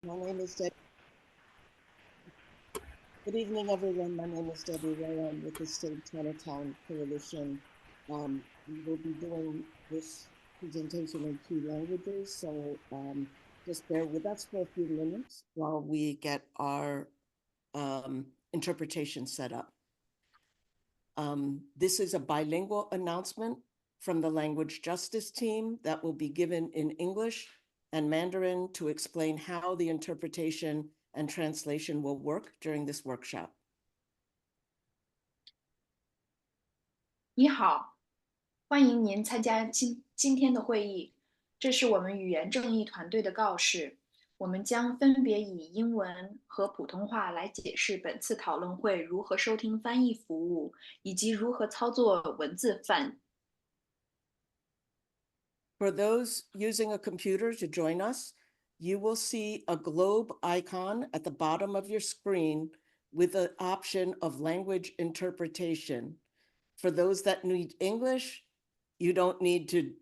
My name is Debbie. Good evening, everyone. My name is Debbie Ray. I'm with the State Chinatown Coalition. We will be doing this presentation in two languages, so just bear with us for a few minutes while we get our interpretation set up. This is a bilingual announcement from the Language Justice team that will be given in English and Mandarin to explain how the interpretation and translation will work during this workshop. 你好，欢迎您参加今天的会议。这是我们语言正义团队的告示。我们将分别以英文和普通话来解释本次讨论会如何收听翻译服务，以及如何操作文字翻。For those using a computer to join us, you will see a globe icon at the bottom of your screen with the option of language interpretation. For those that need English, you don't need to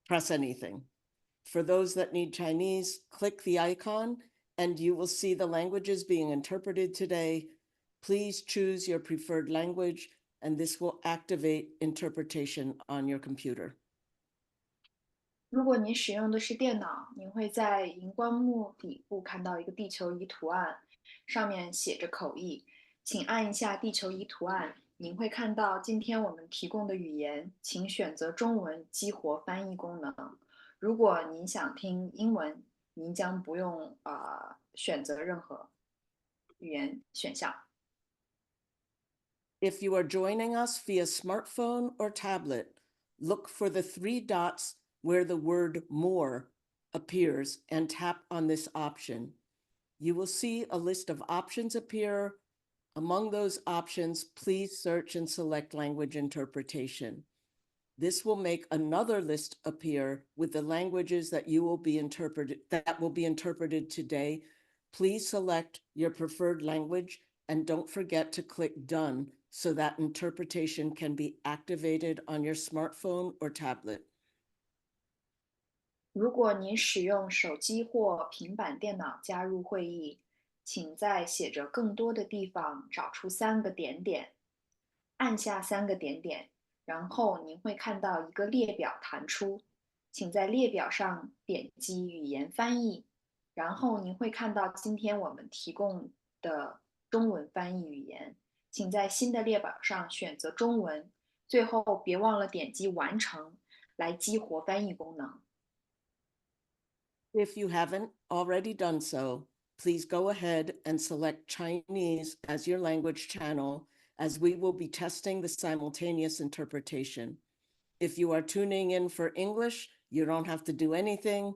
press anything. For those that need Chinese, click the icon and you will see the languages being interpreted today. Please choose your preferred language and this will activate interpretation on your computer. 如果您使用的是电脑，您会在荧光幕底部看到一个地球仪图案，上面写着口译，请按一下地球仪图案，您会看到今天我们提供的语言，请选择中文激活翻译功能。如果您想听英文，您将不用选择任何语言选项。If you are joining us via smartphone or tablet, look for the three dots where the word more appears and tap on this option. You will see a list of options appear. Among those options, please search and select language interpretation. This will make another list appear with the languages that will be interpreted today. Please select your preferred language and don't forget to click done so that interpretation can be activated on your smartphone or tablet. 如果您使用手机或平板电脑加入会议，请在写着更多的地方找出三个点点，按下三个点点，然后您会看到一个列表弹出，请在列表上点击语言翻译，然后您会看到今天我们提供的中文翻译语言，请在新的列表上选择中文，最后别忘了点击完成来激活翻译功能。If you haven't already done so, please go ahead and select Chinese as your language channel, as we will be testing the simultaneous interpretation. If you are tuning in for English, you don't have to do anything.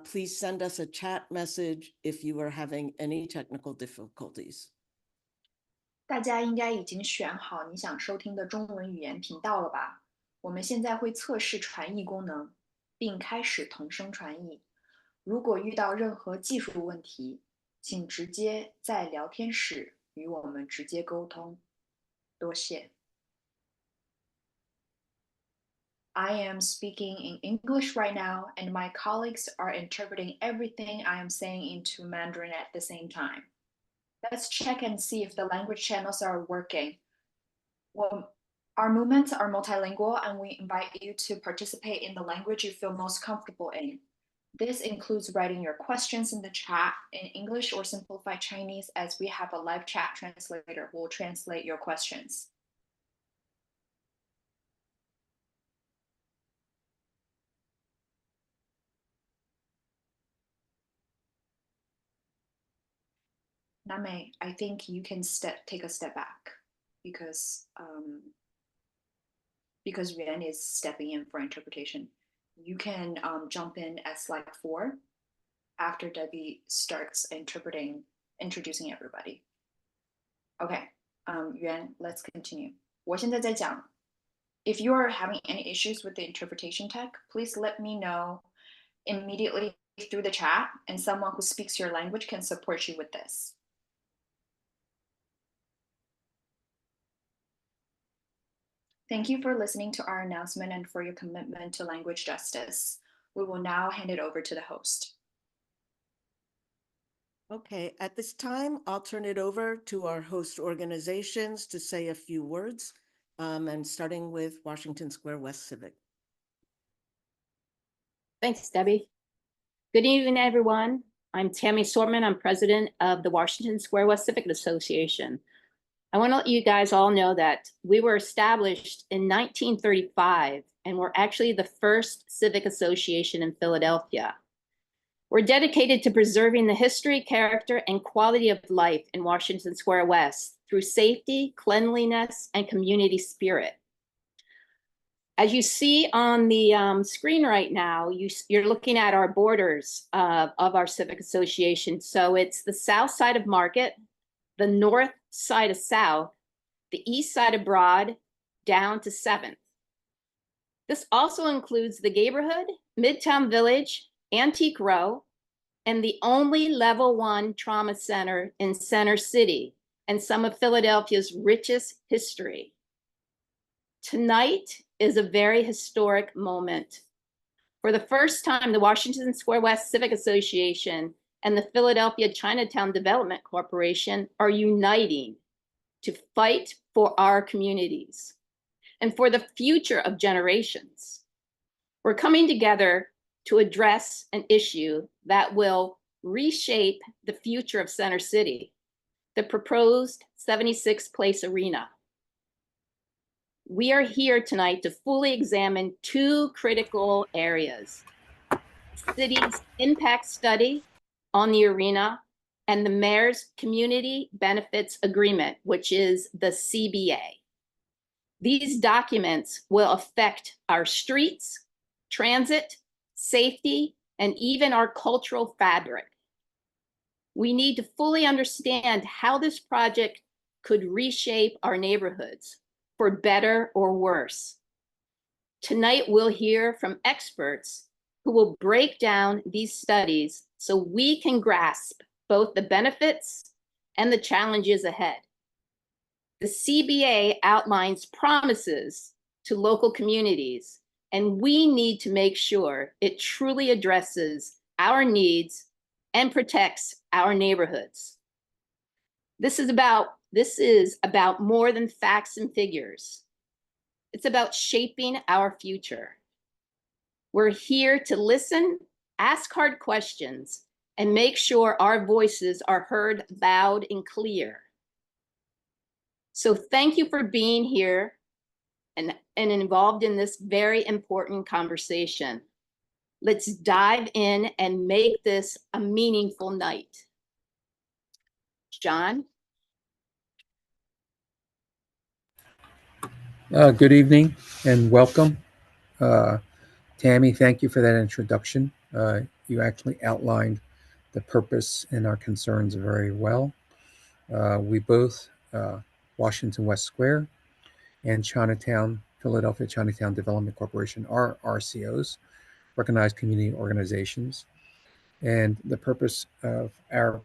Please send us a chat message if you are having any technical difficulties. 大家应该已经选好你想收听的中文语言频道了吧？我们现在会测试传译功能，并开始同声传译。如果遇到任何技术问题，请直接在聊天室与我们直接沟通。多谢。I am speaking in English right now, and my colleagues are interpreting everything I am saying into Mandarin at the same time. Let's check and see if the language channels are working. Well, our movements are multilingual, and we invite you to participate in the language you feel most comfortable in. This includes writing your questions in the chat in English or simplified Chinese, as we have a live chat translator who will translate your questions. 那美, I think you can take a step back because Yuan is stepping in for interpretation. You can jump in at slide 4 after Debbie starts introducing everybody. Okay, Yuan, let's continue. 我现在在讲. If you are having any issues with the interpretation tech, please let me know immediately through the chat, and someone who speaks your language can support you with this. Thank you for listening to our announcement and for your commitment to language justice. We will now hand it over to the host. Okay, at this time, I'll turn it over to our host organizations to say a few words, and starting with Washington Square West Civic. Thanks, Debbie. Good evening, everyone. I'm Tammy Sortman. I'm president of the Washington Square West Civic Association. I want to let you guys all know that we were established in 1935, and we're actually the first civic association in Philadelphia. We're dedicated to preserving the history, character, and quality of life in Washington Square West through safety, cleanliness, and community spirit. As you see on the screen right now, you're looking at our borders of our civic association. So it's the south side of Market, the north side of South, the east side of Broad, down to 7th. This also includes the Gayborhood, Midtown Village, Antique Row, and the only level 1 trauma center in Center City and some of Philadelphia's richest history. Tonight is a very historic moment. For the first time, the Washington Square West Civic Association and the Philadelphia Chinatown Development Corporation are uniting to fight for our communities and for the future of generations. We're coming together to address an issue that will reshape the future of Center City, the proposed 76Place Arena. We are here tonight to fully examine 2 critical areas: city's impact study on the arena and the mayor's community benefits agreement, which is the CBA. These documents will affect our streets, transit, safety, and even our cultural fabric. We need to fully understand how this project could reshape our neighborhoods, for better or worse. Tonight, we'll hear from experts who will break down these studies so we can grasp both the benefits and the challenges ahead. The CBA outlines promises to local communities, and we need to make sure it truly addresses our needs and protects our neighborhoods. This is about more than facts and figures. It's about shaping our future. We're here to listen, ask hard questions, and make sure our voices are heard loud and clear. So thank you for being here and involved in this very important conversation. Let's dive in and make this a meaningful night. John? Good evening and welcome. Tammy, thank you for that introduction. You actually outlined the purpose and our concerns very well. We both, Washington West Square and Chinatown, Philadelphia Chinatown Development Corporation, are RCOs, recognized community organizations. And the purpose of our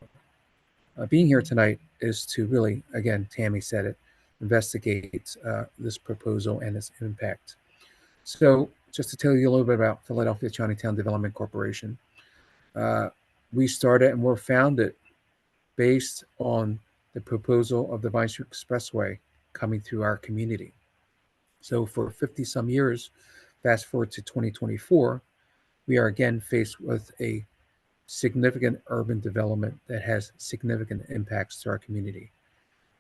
being here tonight is to really, again, Tammy said it, investigate this proposal and its impact. So just to tell you a little bit about Philadelphia Chinatown Development Corporation, we started and were founded based on the proposal of the Vine Street Expressway coming through our community. So for 50 some years, fast forward to 2024, we are again faced with a significant urban development that has significant impacts to our community.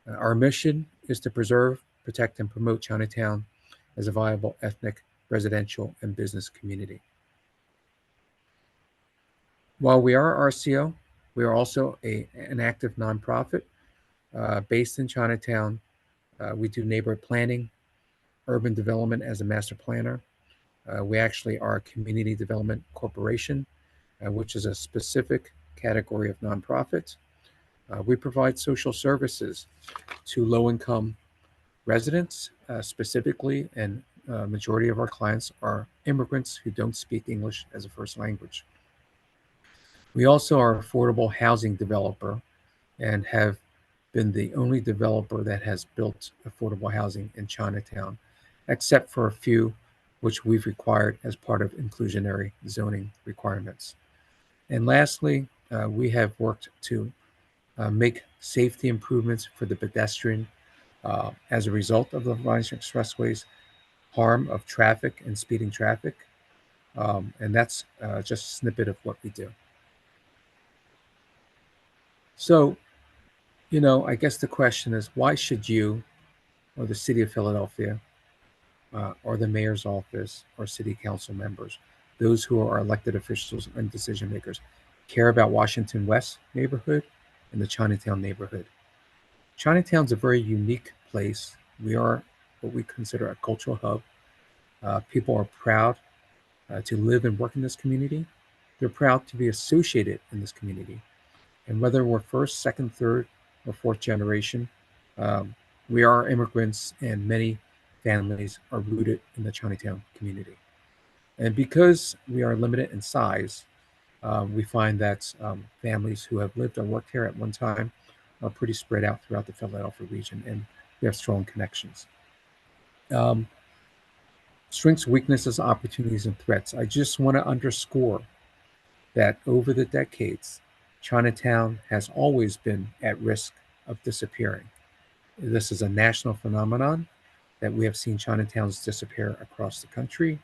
Our mission is to preserve, protect, and promote Chinatown as a viable ethnic, residential, and business community. While we are RCO, we are also an active nonprofit based in Chinatown. We do neighborhood planning, urban development as a master planner. We actually are a community development corporation, which is a specific category of nonprofits. We provide social services to low-income residents specifically, and majority of our clients are immigrants who don't speak English as a first language. We also are an affordable housing developer and have been the only developer that has built affordable housing in Chinatown, except for a few which we've required as part of inclusionary zoning requirements. And lastly, we have worked to make safety improvements for the pedestrian as a result of the Lines Expressway's harm of traffic and speeding traffic. And that's just a snippet of what we do. So, I guess the question is, why should you or the city of Philadelphia or the mayor's office or city council members, those who are elected officials and decision makers, care about Washington West neighborhood and the Chinatown neighborhood? Chinatown's a very unique place. We are what we consider a cultural hub. People are proud to live and work in this community. They're proud to be associated in this community. And whether we're first, second, third, or fourth generation, um, we are immigrants, and many families are rooted in the Chinatown community. And because we are limited in size, we find that families who have lived or worked here at one time are pretty spread out throughout the Philadelphia region, and we have strong connections. Strengths, weaknesses, opportunities, and threats. I just want to underscore that over the decades, Chinatown has always been at risk of disappearing. This is a national phenomenon that we have seen Chinatowns disappear across the country.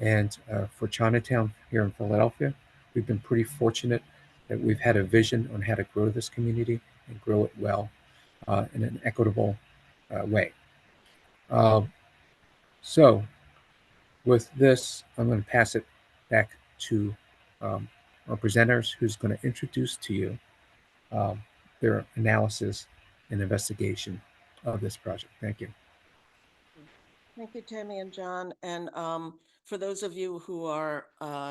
And for Chinatown here in Philadelphia, we've been pretty fortunate that we've had a vision on how to grow this community and grow it well in an equitable way. So with this, I'm going to pass it back to our presenters, who's going to introduce to you their analysis and investigation of this project. Thank you. Thank you, Tammy and John. And for those of you who are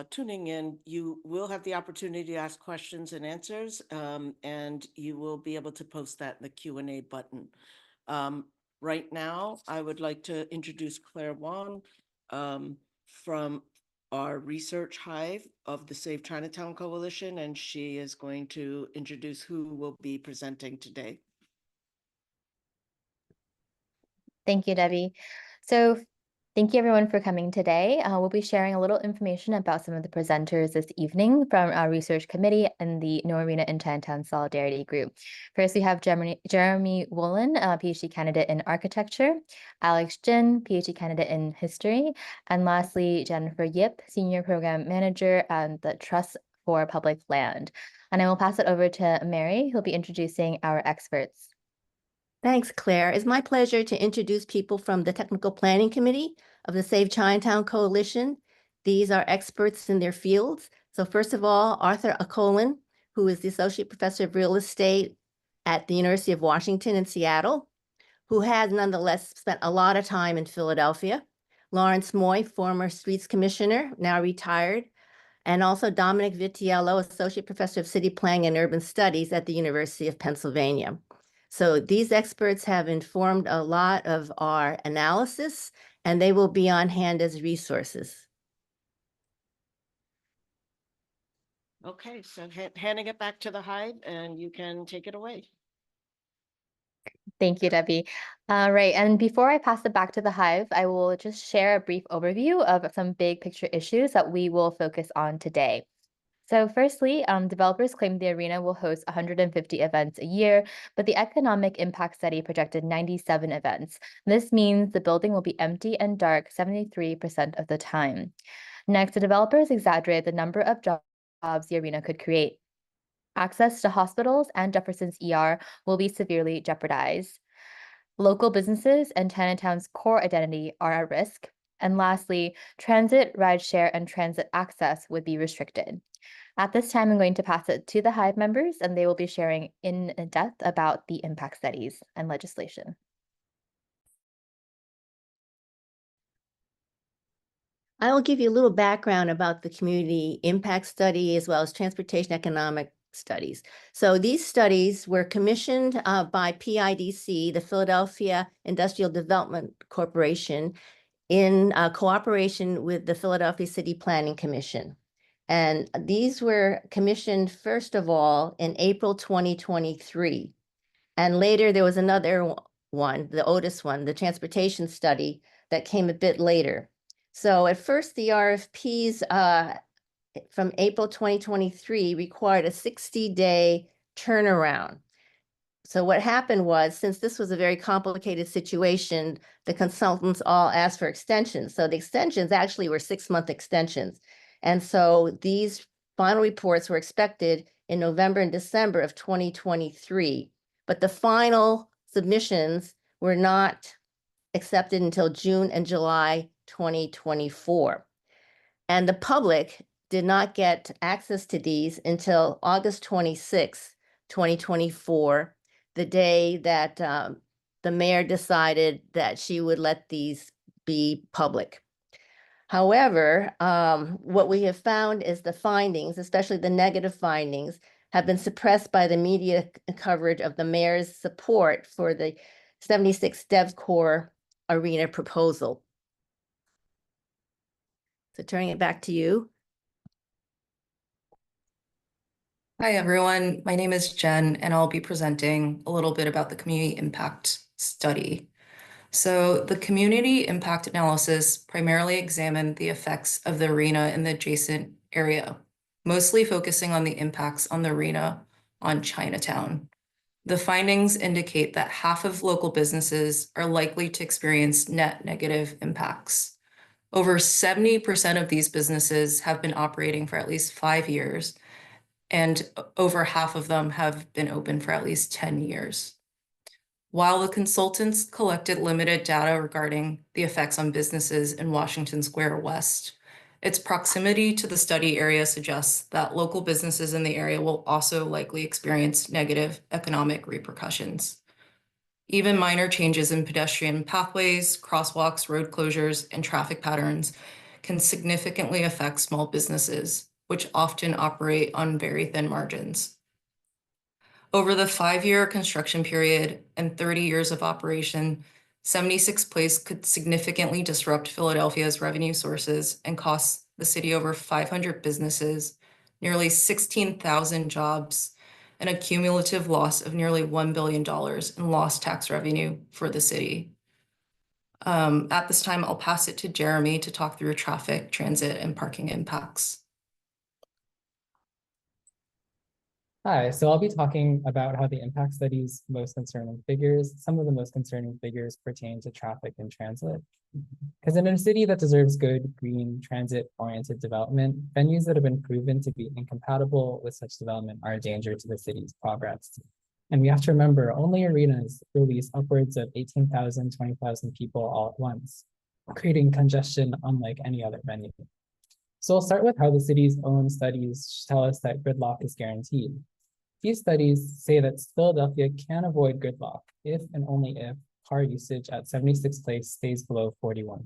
tuning in, you will have the opportunity to ask questions and answers, and you will be able to post that in the Q&A button. Right now, I would like to introduce Claire Wong from our research hive of the Save Chinatown Coalition, and she is going to introduce who will be presenting today. Thank you, Debbie. So thank you everyone for coming today. We'll be sharing a little information about some of the presenters this evening from our research committee and the No Arena in Chinatown Solidarity Group. First, we have Jeremy Woolen, a PhD candidate in architecture, Alex Jin, PhD candidate in history, and lastly, Jennifer Yip, Senior Program Manager at the Trust for Public Land. And I will pass it over to Mary, who'll be introducing our experts. Thanks, Claire. It's my pleasure to introduce people from the Technical Planning Committee of the Save Chinatown Coalition. These are experts in their fields. So first of all, Arthur Acolin, who is the Associate Professor of Real Estate at the University of Washington in Seattle, who has nonetheless spent a lot of time in Philadelphia. Lawrence Moy, former Streets Commissioner, now retired. And also Dominic Vitiello, Associate Professor of City Planning and Urban Studies at the University of Pennsylvania. So these experts have informed a lot of our analysis, and they will be on hand as resources. Okay, so handing it back to the hive, and you can take it away. Thank you, Debbie. Right, and before I pass it back to the hive, I will just share a brief overview of some big picture issues that we will focus on today. So firstly, developers claim the arena will host 150 events a year, but the economic impact study projected 97 events. This means the building will be empty and dark 73% of the time. Next, the developers exaggerate the number of jobs the arena could create. Access to hospitals and Jefferson's ER will be severely jeopardized. Local businesses and Chinatown's core identity are at risk. And lastly, transit, rideshare, and transit access would be restricted. At this time, I'm going to pass it to the hive members, and they will be sharing in depth about the impact studies and legislation. I will give you a little background about the community impact study as well as transportation economic studies. So these studies were commissioned by PIDC, the Philadelphia Industrial Development Corporation, in cooperation with the Philadelphia City Planning Commission. And these were commissioned, first of all, in April 2023. And later there was another one, the Otis one, the transportation study that came a bit later. So at first the RFPs from April 2023 required a 60-day turnaround. So what happened was, since this was a very complicated situation, the consultants all asked for extensions. So the extensions actually were 6-month extensions. And so these final reports were expected in November and December of 2023. But the final submissions were not accepted until June and July 2024. And the public did not get access to these until August 26, 2024, the day that the mayor decided that she would let these be public. However, what we have found is the findings, especially the negative findings, have been suppressed by the media coverage of the mayor's support for the 76 DevCore arena proposal. So turning it back to you. Hi, everyone. My name is Jen, and I'll be presenting a little bit about the community impact study. So the community impact analysis primarily examined the effects of the arena in the adjacent area, mostly focusing on the impacts on the arena on Chinatown. The findings indicate that half of local businesses are likely to experience net negative impacts. Over 70% of these businesses have been operating for at least 5 years, and over half of them have been open for at least 10 years. While the consultants collected limited data regarding the effects on businesses in Washington Square West, its proximity to the study area suggests that local businesses in the area will also likely experience negative economic repercussions. Even minor changes in pedestrian pathways, crosswalks, road closures, and traffic patterns can significantly affect small businesses, which often operate on very thin margins. Over the 5-year construction period and 30 years of operation, 76Place could significantly disrupt Philadelphia's revenue sources and cost the city over 500 businesses, nearly 16,000 jobs, and a cumulative loss of nearly $1 billion in lost tax revenue for the city. At this time, I'll pass it to Jeremy to talk through traffic, transit, and parking impacts. Hi, so I'll be talking about how the impact study's most concerning figures, some of the most concerning figures pertain to traffic and transit. Because in a city that deserves good, green, transit-oriented development, venues that have been proven to be incompatible with such development are a danger to the city's progress. And we have to remember, only arenas release upwards of 18,000, 20,000 people all at once, creating congestion unlike any other venue. So I'll start with how the city's own studies tell us that gridlock is guaranteed. These studies say that Philadelphia can avoid gridlock if and only if car usage at 76Place stays below 41%.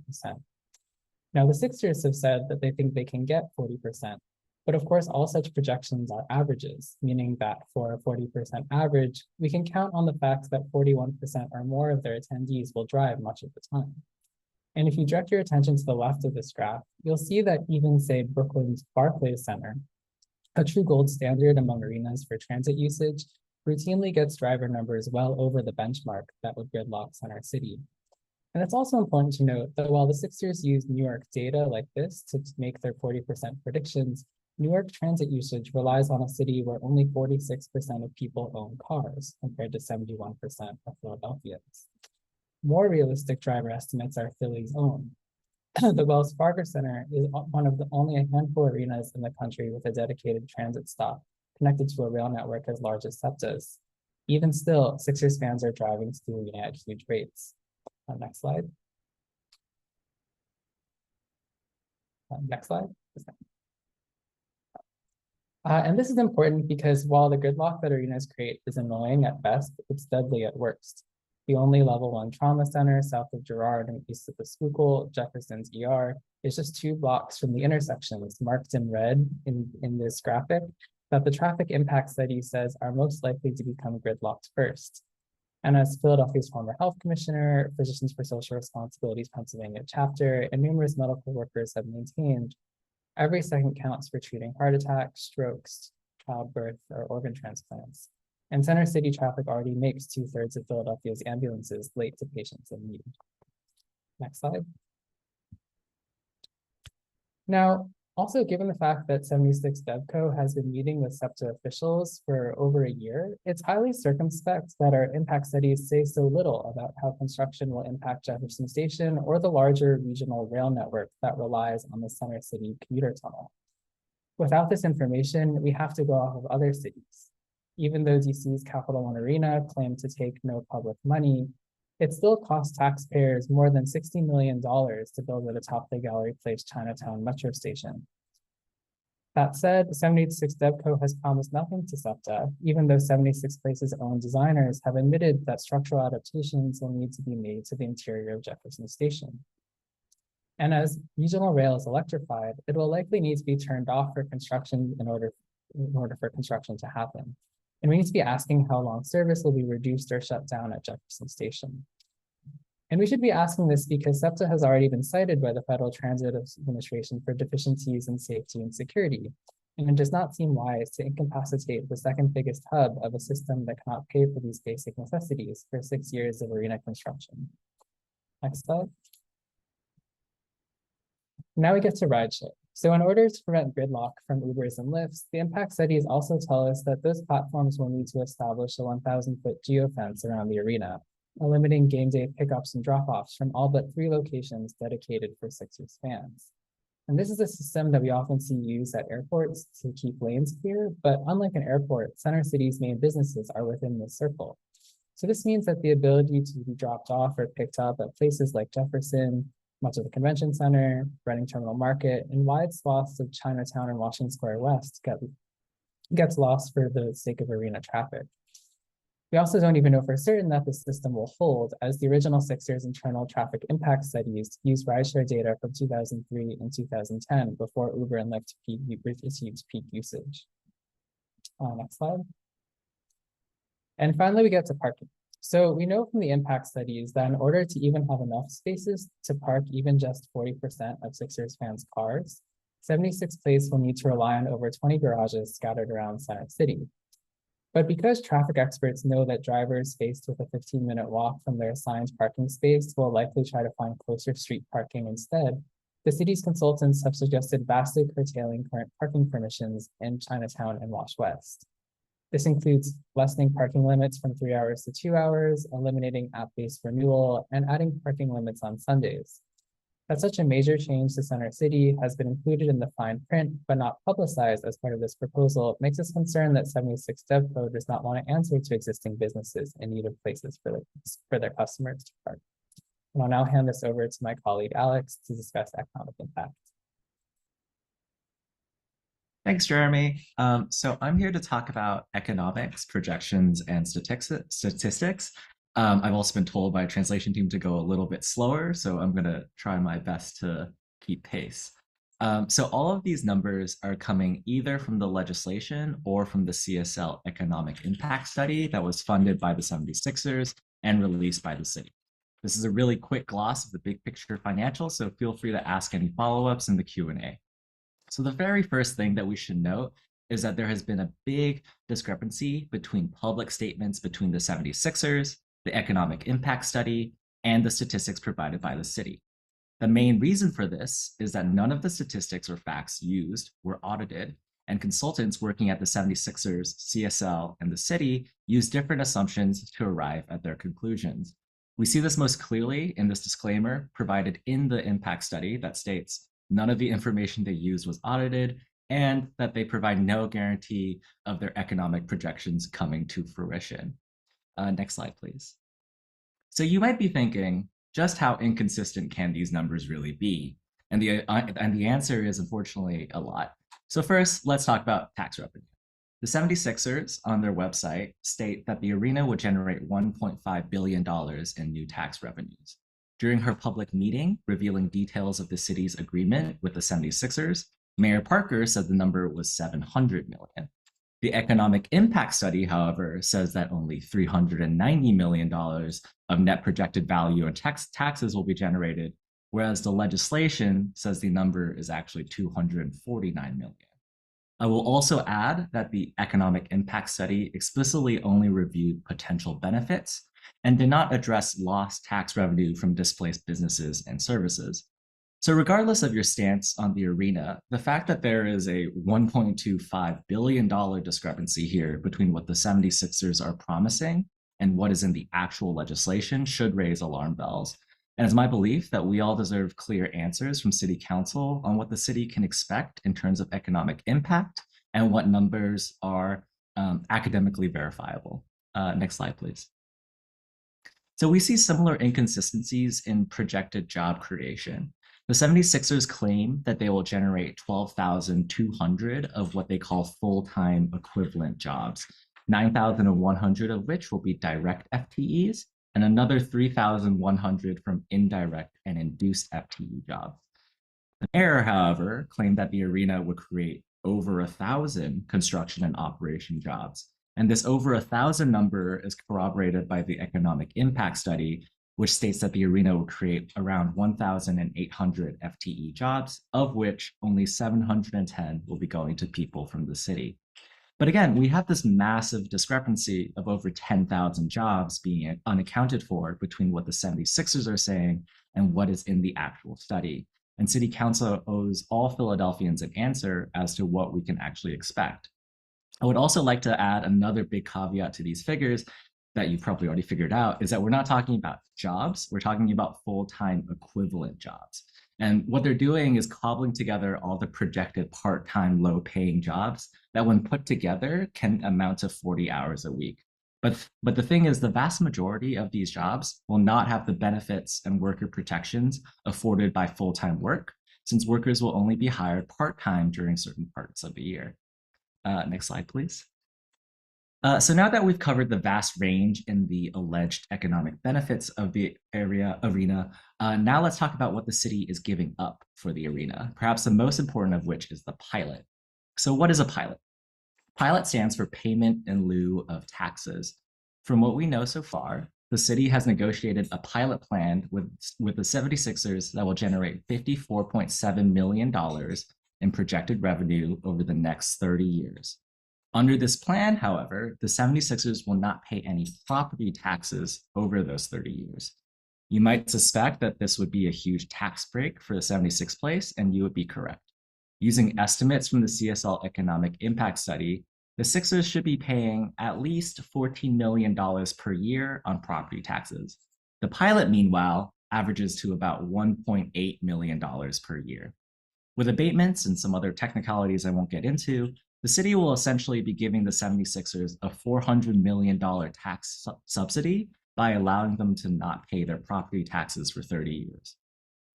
Now, the Sixers have said that they think they can get 40%, but of course, all such projections are averages, meaning that for a 40% average, we can count on the fact that 41% or more of their attendees will drive much of the time. And if you direct your attention to the left of this graph, you'll see that even, say, Brooklyn's Barclays Center, a true gold standard among arenas for transit usage, routinely gets driver numbers well over the benchmark that would gridlock Center City. And it's also important to note that while the Sixers use New York data like this to make their 40% predictions, New York transit usage relies on a city where only 46% of people own cars, compared to 71% of Philadelphians. More realistic driver estimates are Philly's own. The Wells Fargo Center is one of the only a handful of arenas in the country with a dedicated transit stop connected to a rail network as large as SEPTA's. Even still, Sixers fans are driving to the arena at huge rates. Next slide. Next slide. And this is important because while the gridlock that arenas create is annoying at best, it's deadly at worst. The only level 1 trauma center south of Girard and east of the Schuylkill, Jefferson's ER, is just 2 blocks from the intersections marked in red in this graphic that the traffic impact study says are most likely to become gridlocked first. And as Philadelphia's former health commissioner, Physicians for Social Responsibility's Pennsylvania chapter, and numerous medical workers have maintained, every second counts for treating heart attacks, strokes, childbirth, or organ transplants. And Center City traffic already makes 2/3 of Philadelphia's ambulances late to patients in need. Next slide. Now, Also, given the fact that 76 DevCo has been meeting with SEPTA officials for over a year, it's highly circumspect that our impact studies say so little about how construction will impact Jefferson Station or the larger regional rail network that relies on the Center City commuter tunnel. Without this information, we have to go off of other cities. Even though DC's Capital One Arena claimed to take no public money, it still cost taxpayers more than $60 million to build at atop the Gallery Place Chinatown metro station. That said, 76 DevCo has promised nothing to SEPTA, even though 76 Place's own designers have admitted that structural adaptations will need to be made to the interior of Jefferson Station. And as regional rail is electrified, it will likely need to be turned off for construction in order for construction to happen. And we need to be asking how long service will be reduced or shut down at Jefferson Station. And we should be asking this because SEPTA has already been cited by the Federal Transit Administration for deficiencies in safety and security. And it does not seem wise to incapacitate the second biggest hub of a system that cannot pay for these basic necessities for 6 years of arena construction. Next slide. Now we get to rideshare. So in order to prevent gridlock from Ubers and Lyfts, the impact studies also tell us that those platforms will need to establish a 1,000-foot geofence around the arena, limiting game day pickups and drop-offs from all but 3 locations dedicated for Sixers fans. And this is a system that we often see used at airports to keep lanes clear, but unlike an airport, Center City's main businesses are within this circle. So this means that the ability to be dropped off or picked up at places like Jefferson, much of the convention center, Reading Terminal Market, and wide swaths of Chinatown and Washington Square West gets lost for the sake of arena traffic. We also don't even know for certain that the system will hold, as the original Sixers internal traffic impact studies used rideshare data from 2003 and 2010 before Uber and Lyft achieved peak usage. Next slide. And finally, we get to parking. So we know from the impact studies that in order to even have enough spaces to park even just 40% of Sixers fans' cars, 76 Place will need to rely on over 20 garages scattered around Center City. But because traffic experts know that drivers faced with a 15-minute walk from their assigned parking space will likely try to find closer street parking instead, the city's consultants have suggested vastly curtailing current parking permissions in Chinatown and Wash West. This includes lessening parking limits from 3 hours to 2 hours, eliminating app-based renewal, and adding parking limits on Sundays. That such a major change to Center City has been included in the fine print, but not publicized as part of this proposal, makes us concerned that 76 DevCo does not want to answer to existing businesses in need of places for their customers to park. And I'll now hand this over to my colleague, Alex, to discuss economic impact. Thanks, Jeremy. So I'm here to talk about economics, projections, and statistics. I've also been told by a translation team to go a little bit slower, so I'm going to try my best to keep pace. So all of these numbers are coming either from the legislation or from the CSL economic impact study that was funded by the 76ers and released by the city. This is a really quick gloss of the big picture financials, so feel free to ask any follow-ups in the Q&A. So the very first thing that we should note is that there has been a big discrepancy between public statements between the 76ers, the economic impact study, and the statistics provided by the city. The main reason for this is that none of the statistics or facts used were audited, and consultants working at the 76ers, CSL, and the city used different assumptions to arrive at their conclusions. We see this most clearly in this disclaimer provided in the impact study that states none of the information they used was audited, and that they provide no guarantee of their economic projections coming to fruition. Next slide, please. So you might be thinking, just how inconsistent can these numbers really be? And the answer is unfortunately a lot. So first, let's talk about tax revenue. The 76ers on their website state that the arena would generate $1.5 billion in new tax revenues. During her public meeting revealing details of the city's agreement with the 76ers, Mayor Parker said the number was $700 million. The economic impact study, however, says that only $390 million of net projected value and taxes will be generated, whereas the legislation says the number is actually $249 million. I will also add that the economic impact study explicitly only reviewed potential benefits and did not address lost tax revenue from displaced businesses and services. So regardless of your stance on the arena, the fact that there is a $1.25 billion discrepancy here between what the 76ers are promising and what is in the actual legislation should raise alarm bells. And it's my belief that we all deserve clear answers from City Council on what the city can expect in terms of economic impact and what numbers are academically verifiable. Next slide, please. So we see similar inconsistencies in projected job creation. The 76ers claim that they will generate 12,200 of what they call full-time equivalent jobs, 9,100 of which will be direct FTEs, and another 3,100 from indirect and induced FTE jobs. The mayor, however, claimed that the arena would create over 1,000 construction and operation jobs. And this over 1,000 number is corroborated by the economic impact study, which states that the arena will create around 1,800 FTE jobs, of which only 710 will be going to people from the city. But again, we have this massive discrepancy of over 10,000 jobs being unaccounted for between what the 76ers are saying and what is in the actual study. And City Council owes all Philadelphians an answer as to what we can actually expect. I would also like to add another big caveat to these figures that you've probably already figured out is that we're not talking about jobs, we're talking about full-time equivalent jobs. And what they're doing is cobbling together all the projected part-time low-paying jobs that when put together can amount to 40 hours a week. But the thing is, the vast majority of these jobs will not have the benefits and worker protections afforded by full-time work, since workers will only be hired part-time during certain parts of the year. Next slide, please. So now that we've covered the vast range in the alleged economic benefits of the arena, now let's talk about what the city is giving up for the arena, perhaps the most important of which is the pilot. So what is a pilot? Pilot stands for payment in lieu of taxes. From what we know so far, the city has negotiated a pilot plan with the 76ers that will generate $54.7 million in projected revenue over the next 30 years. Under this plan, however, the 76ers will not pay any property taxes over those 30 years. You might suspect that this would be a huge tax break for the 76Place, and you would be correct. Using estimates from the CSL Economic Impact Study, the Sixers should be paying at least $14 million per year on property taxes. The pilot, meanwhile, averages to about $1.8 million per year. With abatements and some other technicalities I won't get into, the city will essentially be giving the 76ers a $400 million tax subsidy by allowing them to not pay their property taxes for 30 years.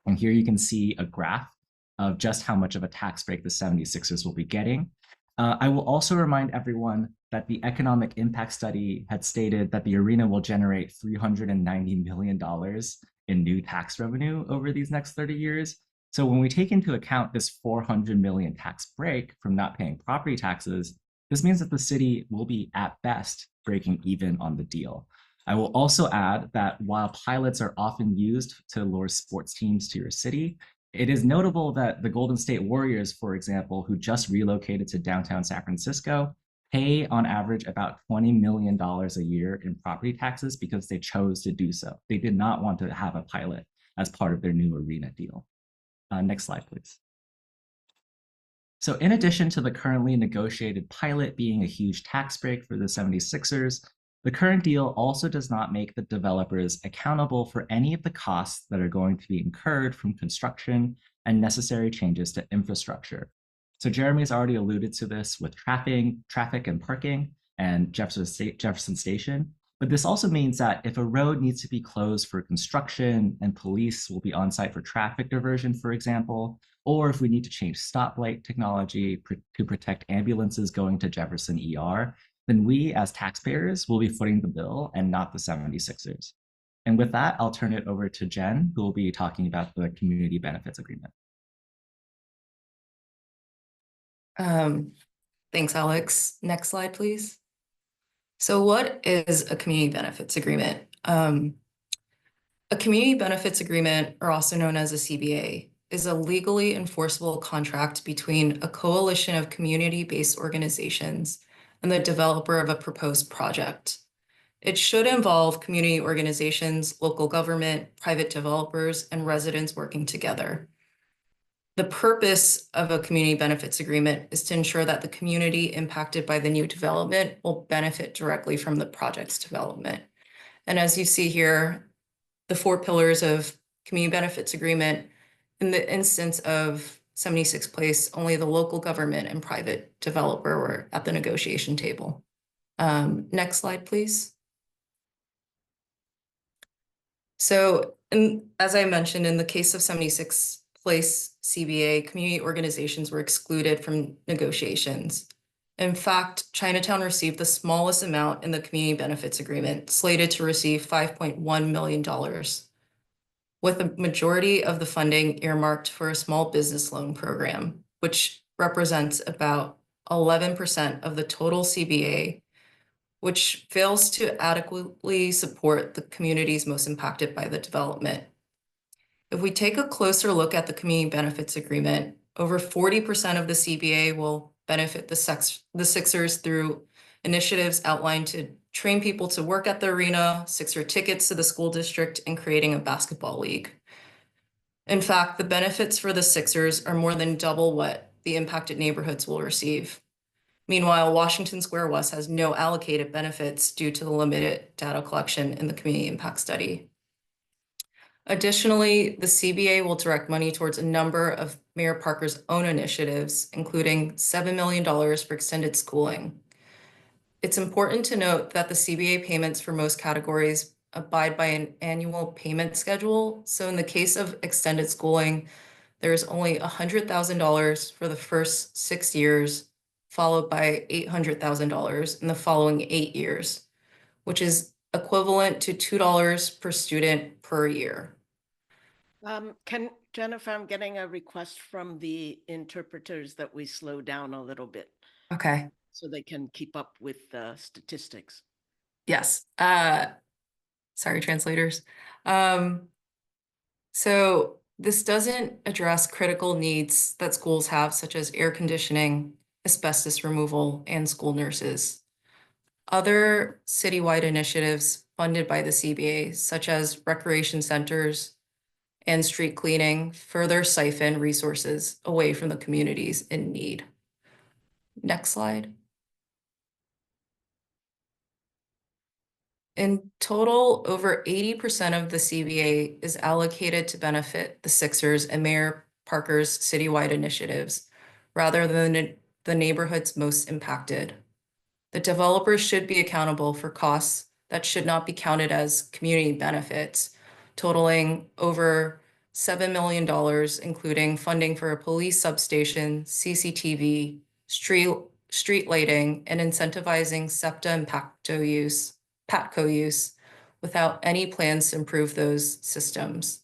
And here you can see a graph of just how much of a tax break the 76ers will be getting. I will also remind everyone that the economic impact study had stated that the arena will generate $390 million in new tax revenue over these next 30 years. So when we take into account this 400 million tax break from not paying property taxes, this means that the city will be at best breaking even on the deal. I will also add that while pilots are often used to lure sports teams to your city, it is notable that the Golden State Warriors, for example, who just relocated to downtown San Francisco, pay on average about $20 million a year in property taxes because they chose to do so. They did not want to have a pilot as part of their new arena deal. Next slide, please. So in addition to the currently negotiated pilot being a huge tax break for the 76ers, the current deal also does not make the developers accountable for any of the costs that are going to be incurred from construction and necessary changes to infrastructure. So Jeremy's already alluded to this with traffic and parking and Jefferson Station. But this also means that if a road needs to be closed for construction and police will be on site for traffic diversion, for example, or if we need to change stoplight technology to protect ambulances going to Jefferson ER, then we as taxpayers will be footing the bill and not the 76ers. And with that, I'll turn it over to Jen, who will be talking about the community benefits agreement. Thanks, Alex. Next slide, please. So what is a community benefits agreement? A community benefits agreement, or also known as a CBA, is a legally enforceable contract between a coalition of community-based organizations and the developer of a proposed project. It should involve community organizations, local government, private developers, and residents working together. The purpose of a community benefits agreement is to ensure that the community impacted by the new development will benefit directly from the project's development. And as you see here, the 4 pillars of community benefits agreement, in the instance of 76 Place, only the local government and private developer were at the negotiation table. Next slide, please. So, as I mentioned, in the case of 76 Place CBA, community organizations were excluded from negotiations. In fact, Chinatown received the smallest amount in the community benefits agreement, slated to receive $5.1 million, with a majority of the funding earmarked for a small business loan program, which represents about 11% of the total CBA, which fails to adequately support the communities most impacted by the development. If we take a closer look at the community benefits agreement, over 40% of the CBA will benefit the Sixers through initiatives outlined to train people to work at the arena, Sixer tickets to the school district, and creating a basketball league. In fact, the benefits for the Sixers are more than double what the impacted neighborhoods will receive. Meanwhile, Washington Square West has no allocated benefits due to the limited data collection in the community impact study. Additionally, the CBA will direct money towards a number of Mayor Parker's own initiatives, including $7 million for extended schooling. It's important to note that the CBA payments for most categories abide by an annual payment schedule. So in the case of extended schooling, there's only $100,000 for the first 6 years, followed by $800,000 in the following 8 years, which is equivalent to $2 per student per year. Jennifer, I'm getting a request from the interpreters that we slow down a little bit Okay. so they can keep up with the statistics. Yes. Sorry, translators. So this doesn't address critical needs that schools have, such as air conditioning, asbestos removal, and school nurses. Other citywide initiatives funded by the CBA, such as recreation centers and street cleaning, further siphon resources away from the communities in need. Next slide. In total, over 80% of the CBA is allocated to benefit the Sixers and Mayor Parker's citywide initiatives, rather than the neighborhoods most impacted. The developers should be accountable for costs that should not be counted as community benefits, totaling over $7 million, including funding for a police substation, CCTV, street lighting, and incentivizing SEPTA and PATCO use without any plans to improve those systems.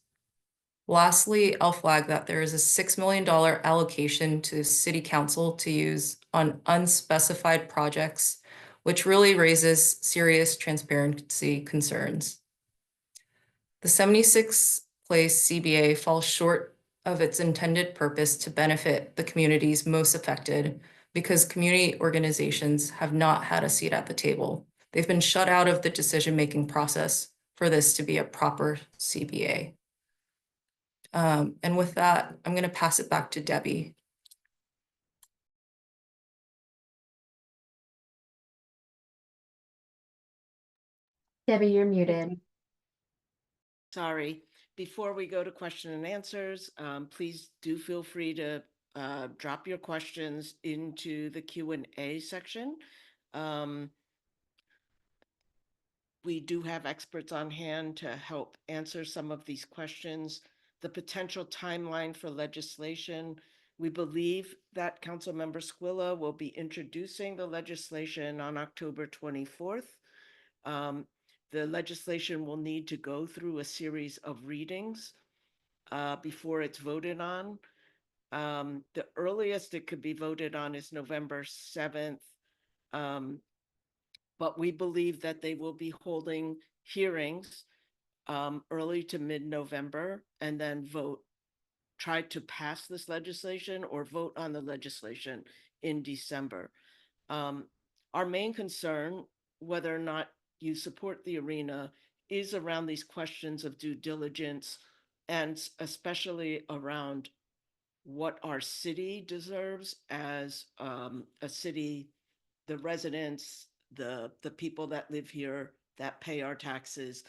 Lastly, I'll flag that there is a $6 million allocation to City Council to use on unspecified projects, which really raises serious transparency concerns. The 76 Place CBA falls short of its intended purpose to benefit the communities most affected because community organizations have not had a seat at the table. They've been shut out of the decision-making process for this to be a proper CBA. And with that, I'm going to pass it back to Debbie. Debbie, you're muted. Sorry. Before we go to question and answers, please do feel free to drop your questions into the Q&A section. We do have experts on hand to help answer some of these questions. The potential timeline for legislation. We believe that Councilmember Squilla will be introducing the legislation on October 24th. The legislation will need to go through a series of readings before it's voted on. The earliest it could be voted on is November 7th. But we believe that they will be holding hearings early to mid-November and then try to pass this legislation or vote on the legislation in December. Our main concern, whether or not you support the arena, is around these questions of due diligence and especially around what our city deserves as a city, the residents, the people that live here, that pay our taxes.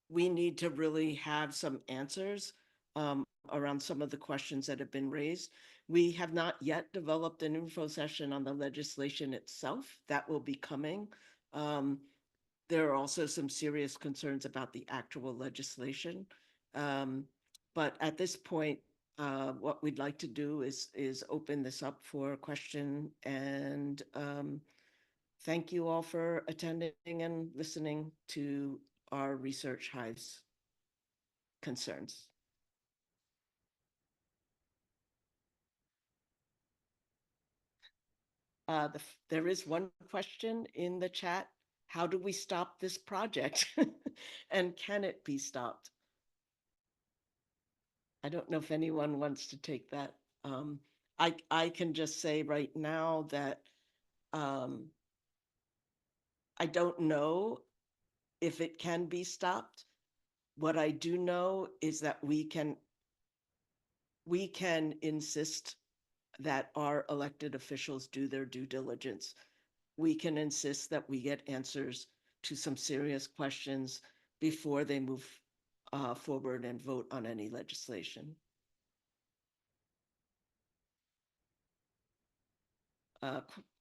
We need to really have some answers around some of the questions that have been raised. We have not yet developed an info session on the legislation itself. That will be coming. There are also some serious concerns about the actual legislation. But at this point, what we'd like to do is open this up for a question, and thank you all for attending and listening to our Research Hive's concerns. There is one question in the chat. How do we stop this project? And can it be stopped? I don't know if anyone wants to take that. I can just say right now that I don't know if it can be stopped. What I do know is that we can insist that our elected officials do their due diligence. We can insist that we get answers to some serious questions before they move forward and vote on any legislation.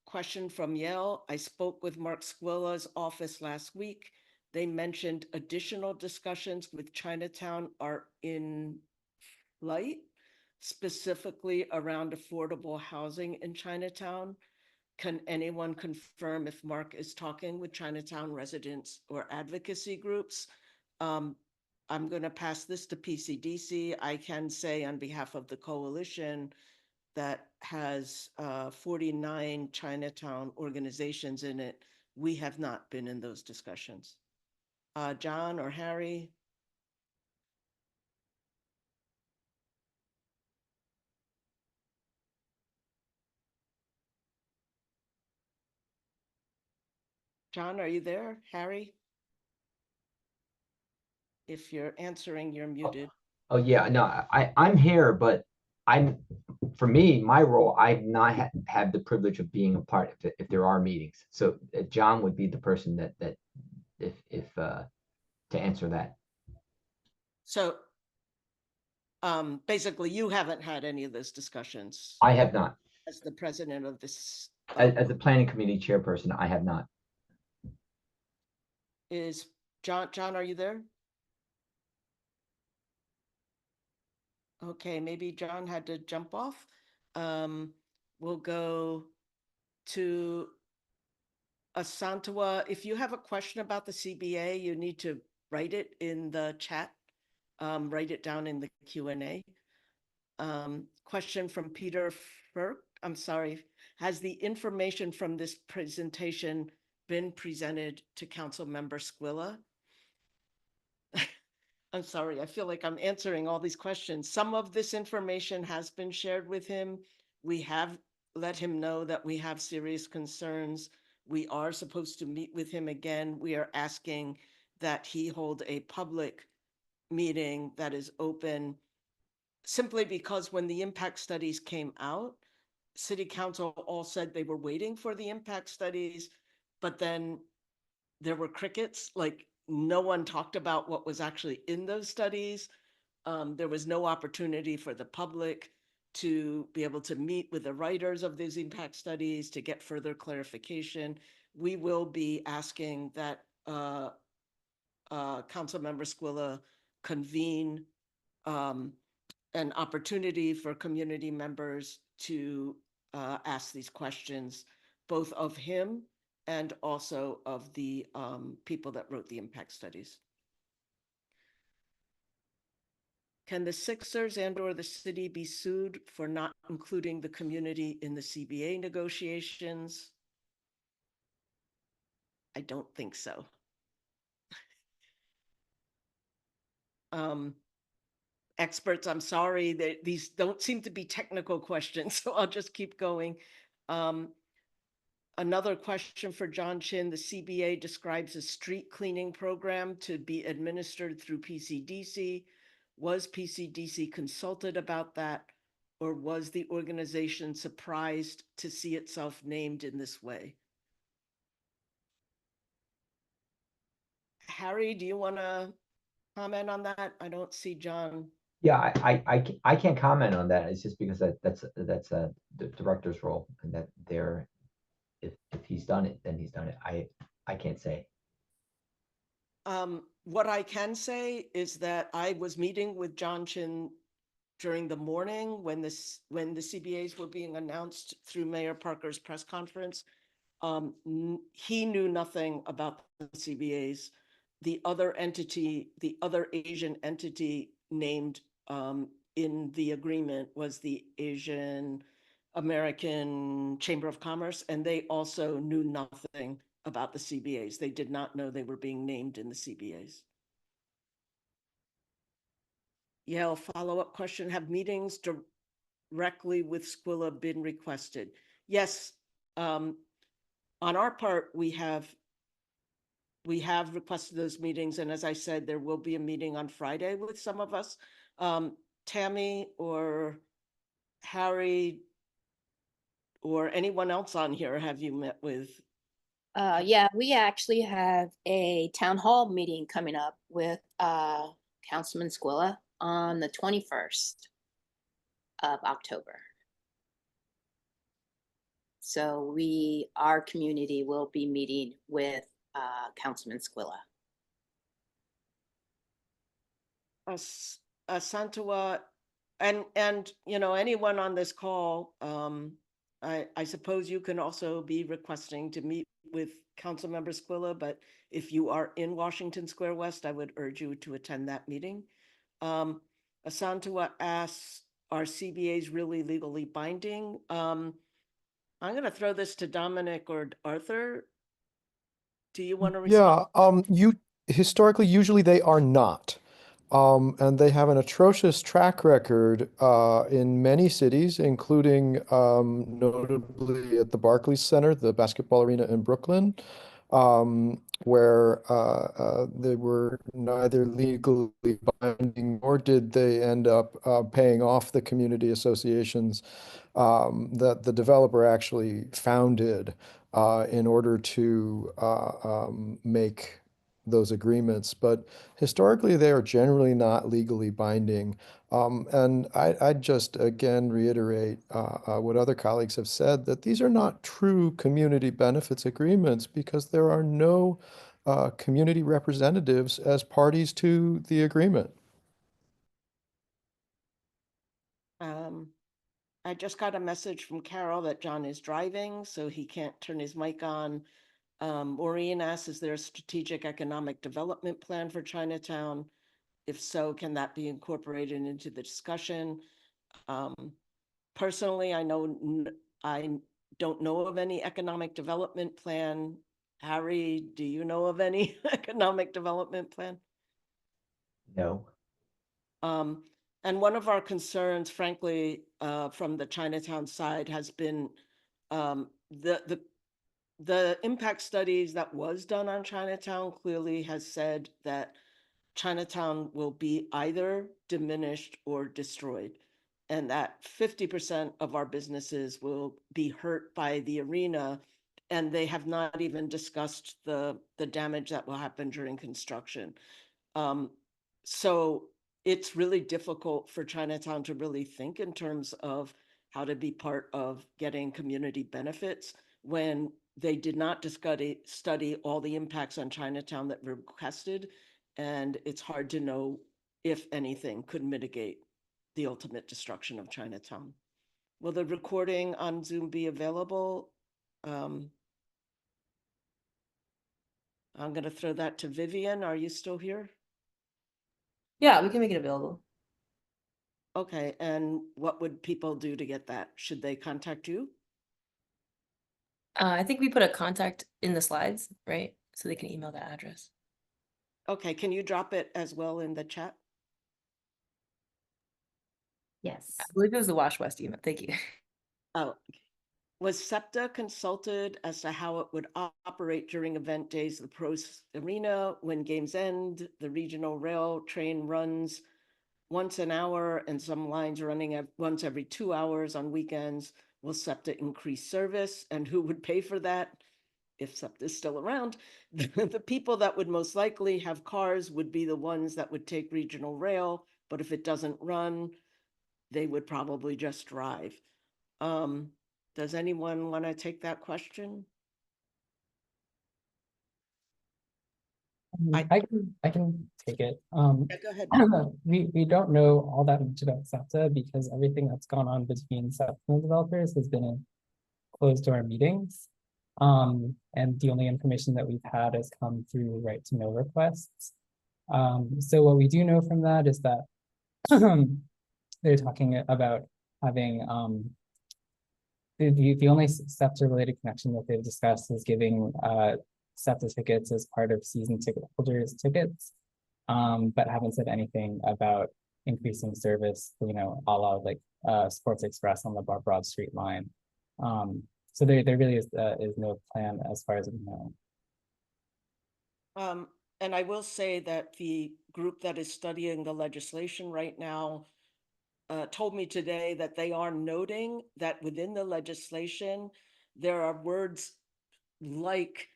Question from Yale. I spoke with Mark Squilla's office last week. They mentioned additional discussions with Chinatown are in flight, specifically around affordable housing in Chinatown. Can anyone confirm if Mark is talking with Chinatown residents or advocacy groups? I'm going to pass this to PCDC. I can say on behalf of the coalition that has 49 Chinatown organizations in it, we have not been in those discussions. John or Harry? John, are you there? Harry? If you're answering, you're muted. Oh yeah, no, I'm here, but for me, my role, I've not had the privilege of being a part if there are meetings. So John would be the person that if to answer that. So basically you haven't had any of those discussions I have not. as the president of this. As the planning committee chairperson, I have not. Is John, are you there? Okay, maybe John had to jump off. We'll go to Asantua. If you have a question about the CBA, you need to write it in the chat. Write it down in the Q&A. Question from Peter Ferk. I'm sorry. Has the information from this presentation been presented to Council Member Squilla? I'm sorry, I feel like I'm answering all these questions. Some of this information has been shared with him. We have let him know that we have serious concerns. We are supposed to meet with him again. We are asking that he hold a public meeting that is open, simply because when the impact studies came out, City Council all said they were waiting for the impact studies, but then there were crickets. Like, no one talked about what was actually in those studies. There was no opportunity for the public to be able to meet with the writers of these impact studies to get further clarification. We will be asking that Councilmember Squilla convene an opportunity for community members to ask these questions, both of him and also of the people that wrote the impact studies. Can the Sixers and/or the city be sued for not including the community in the CBA negotiations? I don't think so. Experts, I'm sorry, that these don't seem to be technical questions, so I'll just keep going. Another question for John Chin. The CBA describes a street cleaning program to be administered through PCDC. Was PCDC consulted about that? or was the organization surprised to see itself named in this way? Harry, do you want to comment on that? I don't see John. Yeah, I can't comment on that. It's just because that's the director's role, and that they're, if he's done it, then he's done it. I can't say. What I can say is that I was meeting with John Chin during the morning when the CBAs were being announced through Mayor Parker's press conference. He knew nothing about the CBAs. The other Asian entity named in the agreement was the Asian American Chamber of Commerce, and they also knew nothing about the CBAs. They did not know they were being named in the CBAs. Yale, follow-up question. Have meetings directly with Squilla been requested? Yes. On our part, we have requested those meetings. And as I said, there will be a meeting on Friday with some of us. Tammy or Harry or anyone else on here, have you met with? Yeah, we actually have a town hall meeting coming up with Councilman Squilla on the 21st of October. So our community will be meeting with Councilman Squilla. Santua, and you know, anyone on this call, I suppose you can also be requesting to meet with Councilmember Squilla, but if you are in Washington Square West, I would urge you to attend that meeting. Santua asks, are CBAs really legally binding? I'm going to throw this to Dominic or Arthur. Do you want to respond? Yeah, historically, usually they are not. And they have an atrocious track record in many cities, including notably at the Barclays Center, the basketball arena in Brooklyn, where they were neither legally binding nor did they end up paying off the community associations that the developer actually founded in order to make those agreements. But historically, they are generally not legally binding. And I'd just again reiterate what other colleagues have said, that these are not true community benefits agreements because there are no community representatives as parties to the agreement. I just got a message from Carol that John is driving, so he can't turn his mic on. Maureen asks, is there a strategic economic development plan for Chinatown? If so, can that be incorporated into the discussion? Personally, I don't know of any economic development plan. Harry, do you know of any economic development plan? No. And one of our concerns, frankly, from the Chinatown side has been the impact studies that was done on Chinatown clearly has said that Chinatown will be either diminished or destroyed, and that 50% of our businesses will be hurt by the arena, and they have not even discussed the damage that will happen during construction. So it's really difficult for Chinatown to really think in terms of how to be part of getting community benefits when they did not study all the impacts on Chinatown that were requested. And it's hard to know if anything could mitigate the ultimate destruction of Chinatown. Will the recording on Zoom be available? I'm going to throw that to Vivian. Are you still here? Yeah, we can make it available. Okay, and what would people do to get that? Should they contact you? I think we put a contact in the slides, right? So they can email that address. Okay, can you drop it as well in the chat? Yes. I believe it was the Wash West email. Thank you. Oh, was SEPTA consulted as to how it would operate during event days of the Pros Arena when games end, the regional rail train runs once an hour and some lines running once every 2 hours on weekends. Will SEPTA increase service? And who would pay for that? If SEPTA is still around, the people that would most likely have cars would be the ones that would take regional rail. But if it doesn't run, they would probably just drive. Does anyone want to take that question? I can take it. Yeah, go ahead. We don't know all that much about SEPTA because everything that's gone on between SEPTA and developers has been in closed door meetings. And the only information that we've had has come through right to know requests. So what we do know from that is that they're talking about having the only SEPTA related connection that they've discussed is giving SEPTA tickets as part of season ticket holders tickets, but haven't said anything about increasing service, you know, a la like Sports Express on the Broad Street line. So there really is no plan as far as we know. And I will say that the group that is studying the legislation right now told me today that they are noting that within the legislation, there are words like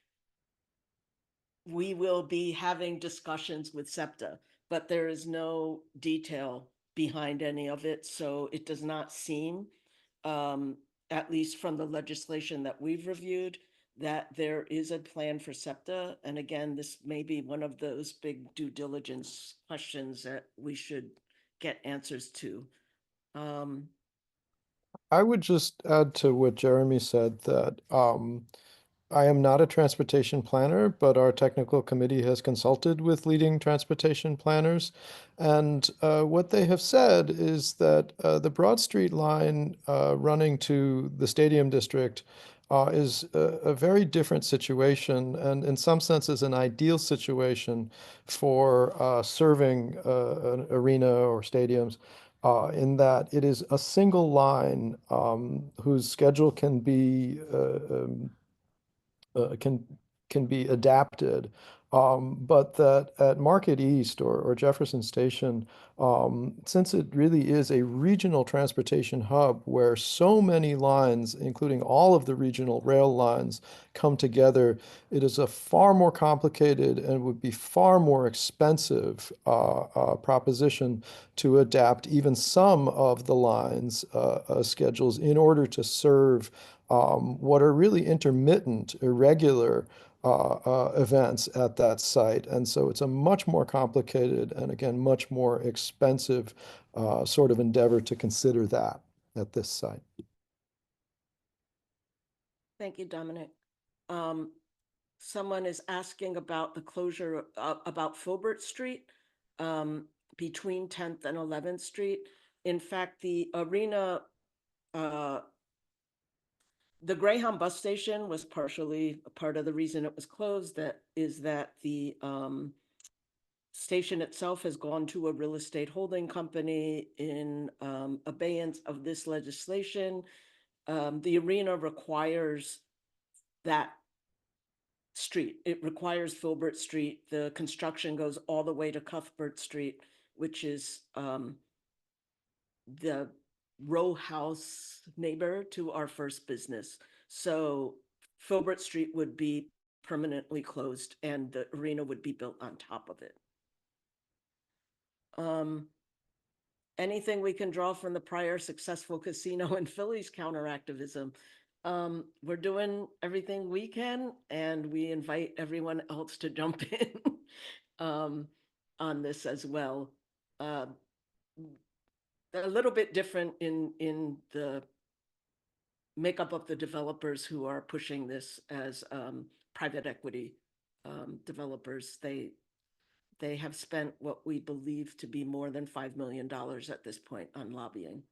we will be having discussions with SEPTA, but there is no detail behind any of it. So it does not seem, at least from the legislation that we've reviewed, that there is a plan for SEPTA. And again, this may be one of those big due diligence questions that we should get answers to. I would just add to what Jeremy said that I am not a transportation planner, but our technical committee has consulted with leading transportation planners. And what they have said is that the Broad Street line running to the Stadium District is a very different situation, and in some senses an ideal situation for serving an arena or stadiums. In that it is a single line whose schedule can be uh, can can be adapted. But that at Market East or Jefferson Station, since it really is a regional transportation hub where so many lines, including all of the regional rail lines, come together, it is a far more complicated and would be far more expensive proposition to adapt even some of the lines schedules in order to serve what are really intermittent, irregular events at that site. And so it's a much more complicated and again, much more expensive sort of endeavor to consider that at this site. Thank you, Dominic. Someone is asking about the closure about Filbert Street between 10th and 11th Street. In fact, the arena, the Greyhound bus station was partially a part of the reason it was closed. That is that the station itself has gone to a real estate holding company in abeyance of this legislation. The arena requires that street. It requires Filbert Street. The construction goes all the way to Cuthbert Street, which is the row house neighbor to our first business. So Filbert Street would be permanently closed and the arena would be built on top of it. Anything we can draw from the prior successful casino in Philly's counteractivism. We're doing everything we can, and we invite everyone else to jump in on this as well. A little bit different in the makeup of the developers who are pushing this as private equity developers. They have spent what we believe to be more than $5 million at this point on lobbying.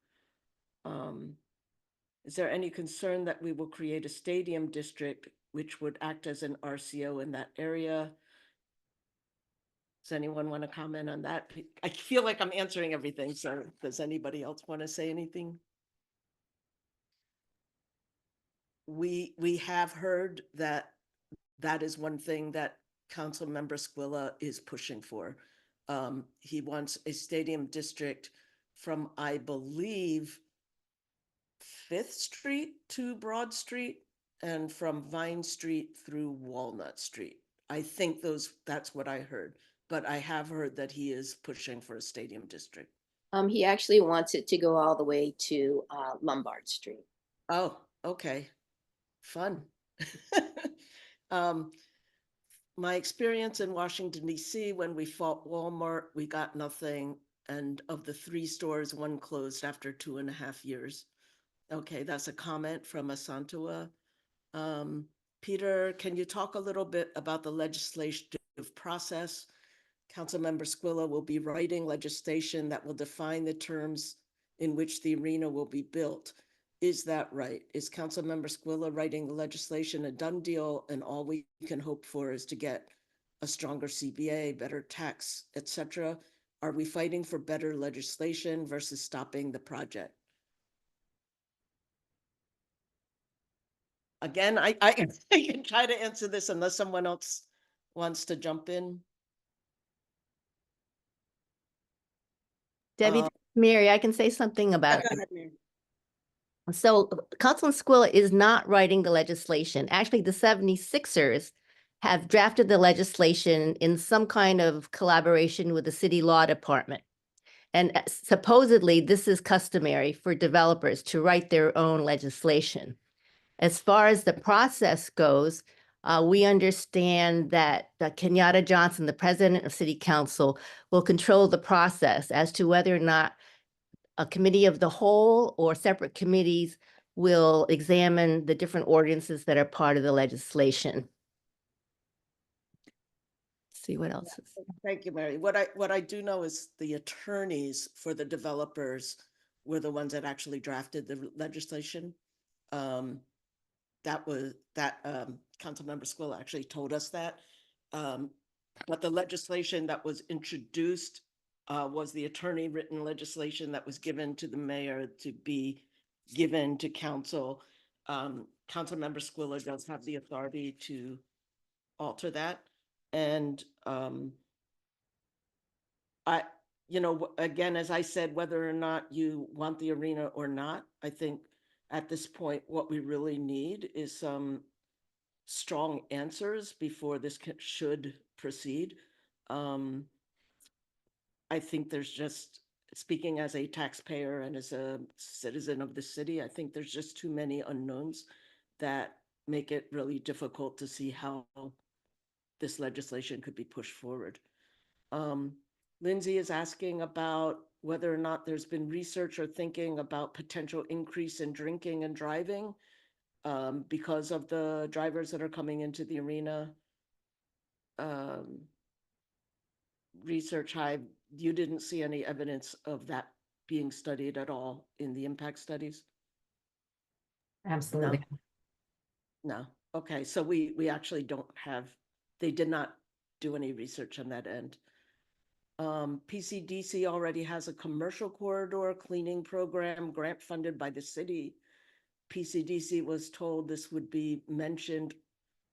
Is there any concern that we will create a stadium district which would act as an RCO in that area? Does anyone want to comment on that? I feel like I'm answering everything, so does anybody else want to say anything? We have heard that that is one thing that Council Member Squilla is pushing for. He wants a stadium district from, I believe, 5th Street to Broad Street and from Vine Street through Walnut Street. I think that's what I heard, but I have heard that he is pushing for a stadium district. He actually wants it to go all the way to Lombard Street. Oh, okay. Fun. My experience in Washington, D.C., when we fought Walmart, we got nothing. And of the 3 stores, 1 closed after 2.5 years. Okay, that's a comment from Asantua. Peter, can you talk a little bit about the legislative process? Councilmember Squilla will be writing legislation that will define the terms in which the arena will be built. Is that right? Is Councilmember Squilla writing the legislation a done deal, and all we can hope for is to get a stronger CBA, better tax, etc.? Are we fighting for better legislation versus stopping the project? Again, I can try to answer this unless someone else wants to jump in. Debbie, Mary, I can say something about Go it. ahead, Mary. So Councilman Squilla is not writing the legislation. Actually, the 76ers have drafted the legislation in some kind of collaboration with the city law department. And supposedly, this is customary for developers to write their own legislation. As far as the process goes, we understand that Kenyatta Johnson, the president of City Council, will control the process as to whether or not a committee of the whole or separate committees will examine the different ordinances that are part of the legislation. See what else is. Thank you, Mary. What I do know is the attorneys for the developers were the ones that actually drafted the legislation. Councilmember Squilla actually told us that. But the legislation that was introduced was the attorney written legislation that was given to the mayor to be given to council. Councilmember Squilla does have the authority to alter that. And again, as I said, whether or not you want the arena or not, I think at this point, what we really need is some strong answers before this should proceed. I think there's just, speaking as a taxpayer and as a citizen of the city, I think there's just too many unknowns that make it really difficult to see how this legislation could be pushed forward. Lindsay is asking about whether or not there's been research or thinking about potential increase in drinking and driving because of the drivers that are coming into the arena. Research Hive, you didn't see any evidence of that being studied at all in the impact studies? Absolutely. No. Okay, so we actually don't have, they did not do any research on that end. PCDC already has a commercial corridor cleaning program grant funded by the city. PCDC was told this would be mentioned,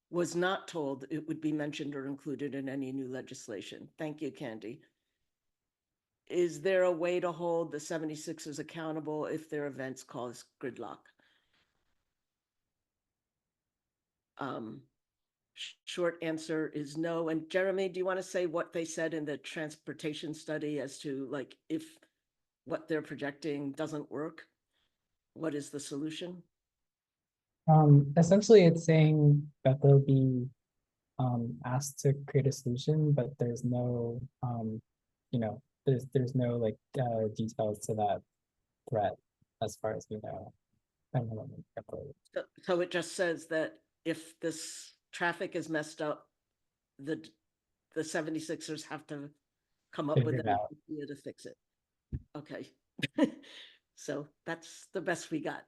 was not told it would be mentioned or included in any new legislation. Thank you, Candy. Is there a way to hold the 76ers accountable if their events cause gridlock? Short answer is no. And Jeremy, do you want to say what they said in the transportation study as to like if what they're projecting doesn't work? What is the solution? Essentially, it's saying that they'll be asked to create a solution, but there's no, there's no like details to that threat as far as we know. So it just says that if this traffic is messed up, the 76ers have to come up with an idea to fix it. Okay. So that's the best we got.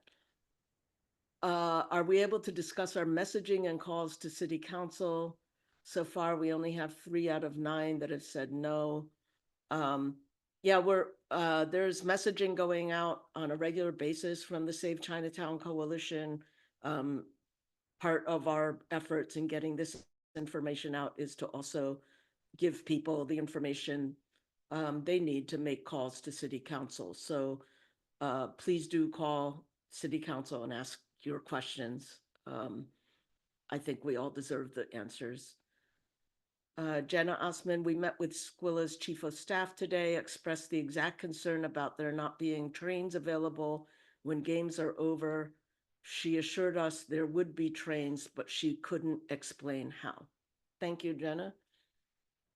Are we able to discuss our messaging and calls to city council? So far, we only have 3 out of 9 that have said no. Yeah, there's messaging going out on a regular basis from the Save Chinatown Coalition. Part of our efforts in getting this information out is to also give people the information they need to make calls to city council. So please do call city council and ask your questions. I think we all deserve the answers. Jenna Osman, we met with Squilla's chief of staff today, expressed the exact concern about there not being trains available when games are over. She assured us there would be trains, but she couldn't explain how. Thank you, Jenna.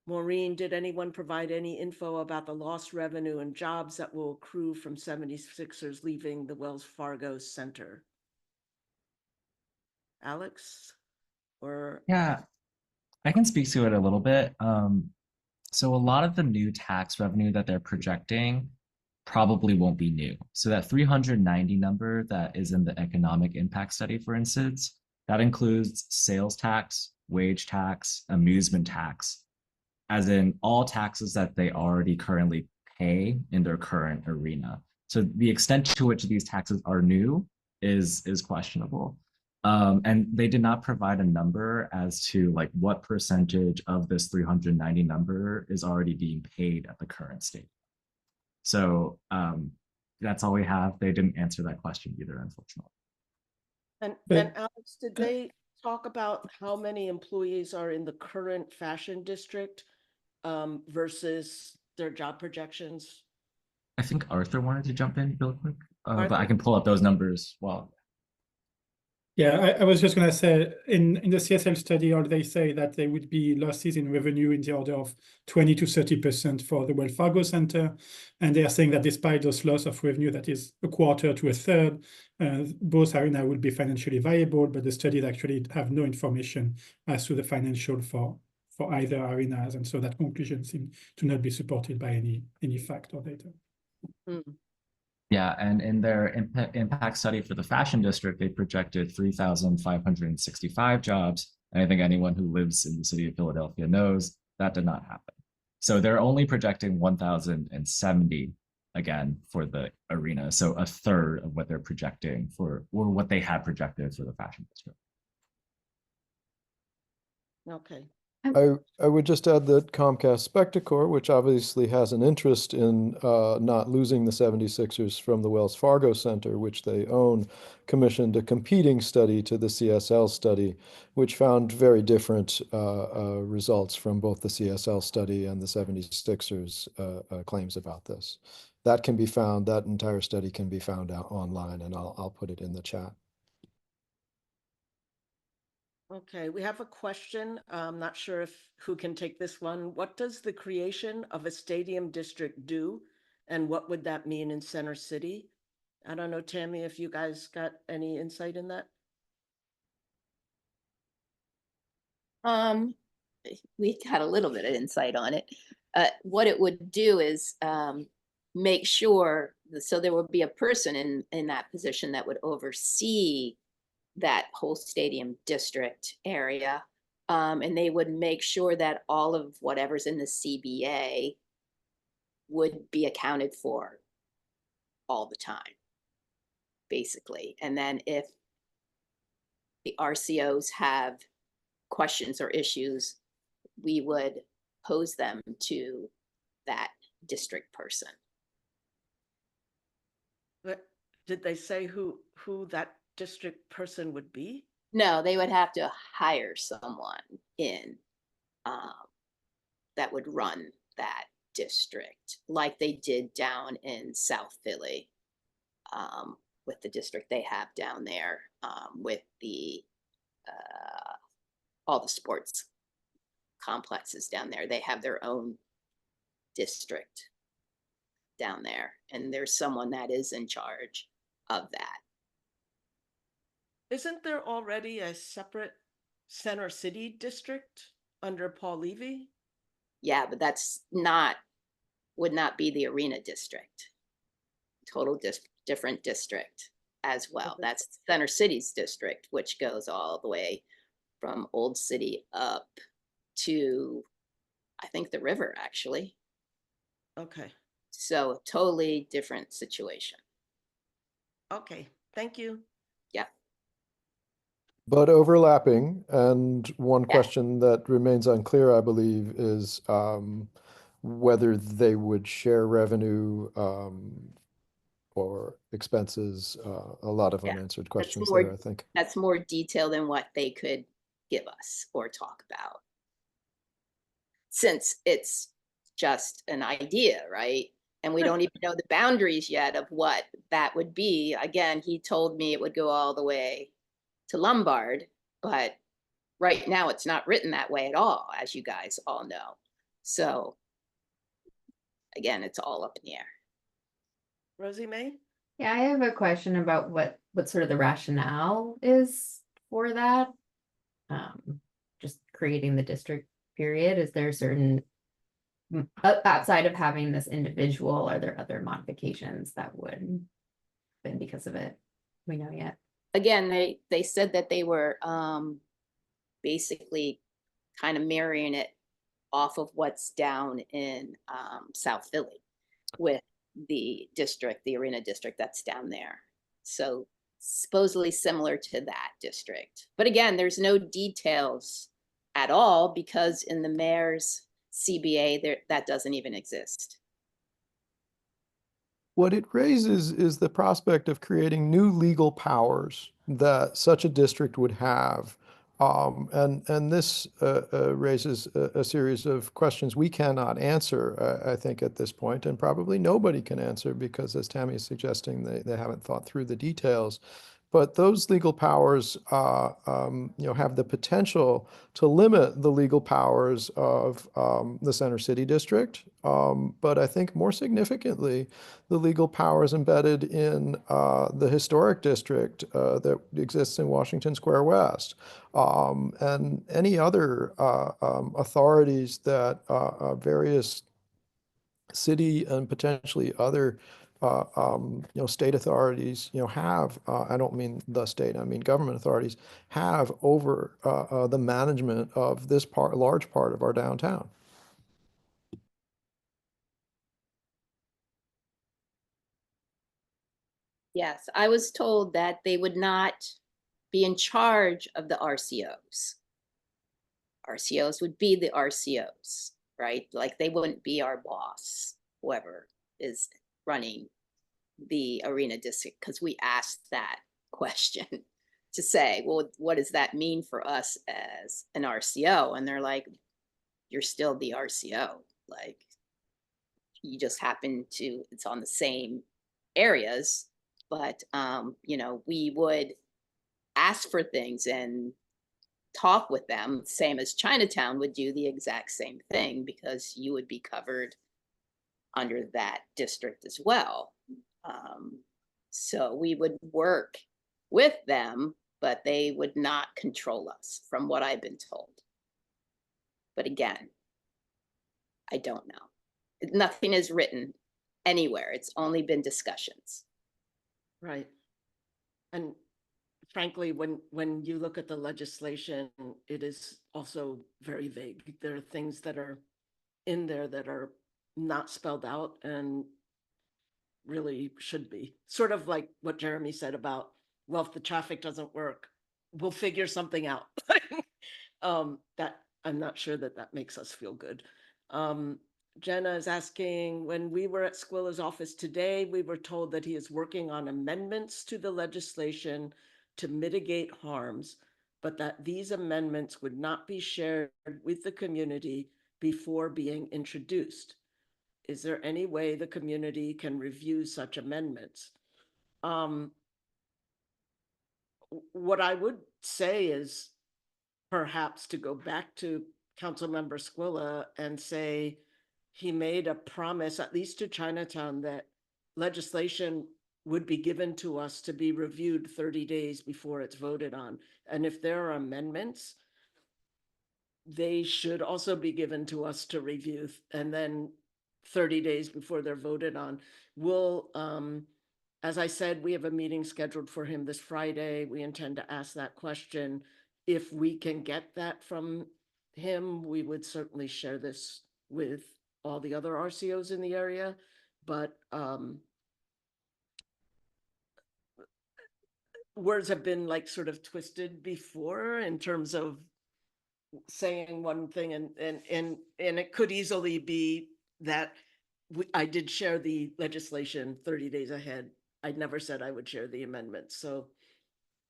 Maureen, did anyone provide any info about the lost revenue and jobs that will accrue from 76ers leaving the Wells Fargo Center? Alex? Or Yeah, I can speak to it a little bit. So a lot of the new tax revenue that they're projecting probably won't be new. So that 390 number that is in the economic impact study, for instance, that includes sales tax, wage tax, amusement tax, as in all taxes that they already currently pay in their current arena. So the extent to which these taxes are new is questionable. And they did not provide a number as to like what percentage of this 390 number is already being paid at the current state. So that's all we have. They didn't answer that question either, unfortunately. And But- Alex, did they talk about how many employees are in the current fashion district versus their job projections? I think Arthur wanted to jump in real quick, but I Arthur? can pull up those numbers while. Yeah, I was just going to say in the CSL study, or they say that there would be losses in revenue in the order of 20 to 30% for the Wells Fargo Center. And they are saying that despite those loss of revenue, that is a quarter to a third, both arenas will be financially viable, but the studies actually have no information as to the financial for either arenas. And so that conclusion seems to not be supported by any fact or data. Hmm. Yeah, and in their impact study for the fashion district, they projected 3,565 jobs. And I think anyone who lives in the city of Philadelphia knows that did not happen. So they're only projecting 1,070 again for the arena. So a third of what they're projecting for, or what they had projected for the fashion district. Okay. I would just add that Comcast Spectacor, which obviously has an interest in not losing the 76ers from the Wells Fargo Center, which they own, commissioned a competing study to the CSL study, which found very different results from both the CSL study and the 76ers claims about this. That can be found, that entire study can be found out online, and I'll put it in the chat. Okay, we have a question. I'm not sure who can take this one. What does the creation of a stadium district do? And what would that mean in Center City? I don't know, Tammy, if you guys got any insight in that? We got a little bit of insight on it. What it would do is make sure, so there would be a person in that position that would oversee that whole stadium district area. And they would make sure that all of whatever's in the CBA would be accounted for all the time, basically. And then if the RCOs have questions or issues, we would pose them to that district person. But did they say who that district person would be? No, they would have to hire someone in that would run that district, like they did down in South Philly with the district they have down there with the all the sports complexes down there. They have their own district down there, and there's someone that is in charge of that. Isn't there already a separate Center City district under Paul Levy? Yeah, but that's would not be the arena district. Total different district as well. Okay. That's Center City's district, which goes all the way from Old City up to, I think, the river, actually. Okay. So totally different situation. Okay, thank you. Yeah. But overlapping, and one Yeah. question that remains unclear, I believe, is whether they would share revenue or expenses, a lot of Yeah, unanswered that's questions more, there, I think. that's more detail than what they could give us or talk about. Since it's just an idea, right? And we don't even know the boundaries yet of what that would be. Again, he told me it would go all the way to Lombard, but right now it's not written that way at all, as you guys all know. So again, it's all up in the air. Rosie May? Yeah, I have a question about what sort of the rationale is for that. Just creating the district period. Is there certain outside of having this individual, are there other modifications that would been because of it? We know yet. Again, they said that they were basically kind of mirroring it off of what's down in South Philly with the district, the arena district that's down there. So supposedly similar to that district. But again, there's no details at all because in the mayor's CBA, there that doesn't even exist. What it raises is the prospect of creating new legal powers that such a district would have. And this raises a series of questions we cannot answer, I think, at this point, and probably nobody can answer because, as Tammy is suggesting, they haven't thought through the details. But those legal powers, have the potential to limit the legal powers of the Center City District. But I think more significantly, the legal powers embedded in the historic district that exists in Washington Square West, and any other authorities that various city and potentially other state authorities, have, I don't mean the state, I mean government authorities, have over the management of this large part of our downtown. Yes, I was told that they would not be in charge of the RCOs. RCOs would be the RCOs, right? Like they wouldn't be our boss, whoever is running the arena district, because we asked that question to say, well, what does that mean for us as an RCO? And they're like, you're still the RCO. Like you just happen to, it's on the same areas, but we would ask for things and talk with them, same as Chinatown would do the exact same thing because you would be covered under that district as well. So we would work with them, but they would not control us from what I've been told. But again, I don't know. Nothing is written anywhere. It's only been discussions. Right. And frankly, when you look at the legislation, it is also very vague. There are things that are in there that are not spelled out and really should be. Sort of like what Jeremy said about, well, if the traffic doesn't work, we'll figure something out. That I'm not sure that makes us feel good. Jenna is asking, when we were at Squilla's office today, we were told that he is working on amendments to the legislation to mitigate harms, but that these amendments would not be shared with the community before being introduced. Is there any way the community can review such amendments? What I would say is perhaps to go back to Councilmember Squilla and say he made a promise, at least to Chinatown, that legislation would be given to us to be reviewed 30 days before it's voted on. And if there are amendments, they should also be given to us to review, and then 30 days before they're voted on. We'll, as I said, we have a meeting scheduled for him this Friday. We intend to ask that question. If we can get that from him, we would certainly share this with all the other RCOs in the area. But words have been like sort of twisted before in terms of saying one thing and it could easily be that I did share the legislation 30 days ahead. I never said I would share the amendments. So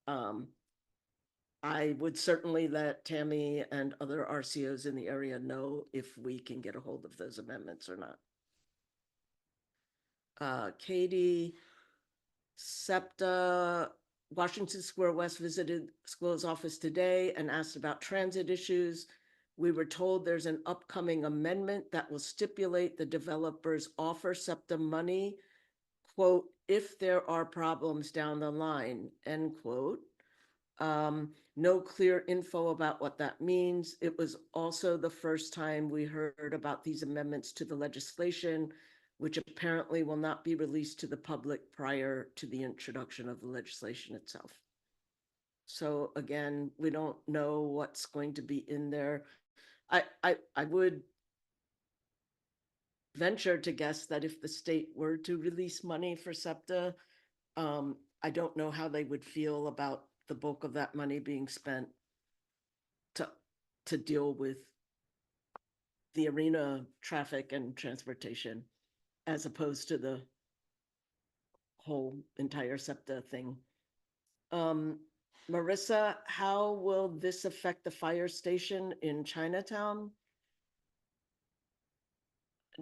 I would certainly let Tammy and other RCOs in the area know if we can get a hold of those amendments or not. Katie, SEPTA, Washington Square West visited school's office today and asked about transit issues. We were told there's an upcoming amendment that will stipulate the developers offer SEPTA money, quote, if there are problems down the line, end quote. No clear info about what that means. It was also the first time we heard about these amendments to the legislation, which apparently will not be released to the public prior to the introduction of the legislation itself. So again, we don't know what's going to be in there. I would venture to guess that if the state were to release money for SEPTA, I don't know how they would feel about the bulk of that money being spent to deal with the arena traffic and transportation, as opposed to the whole entire SEPTA thing. Marissa, how will this affect the fire station in Chinatown?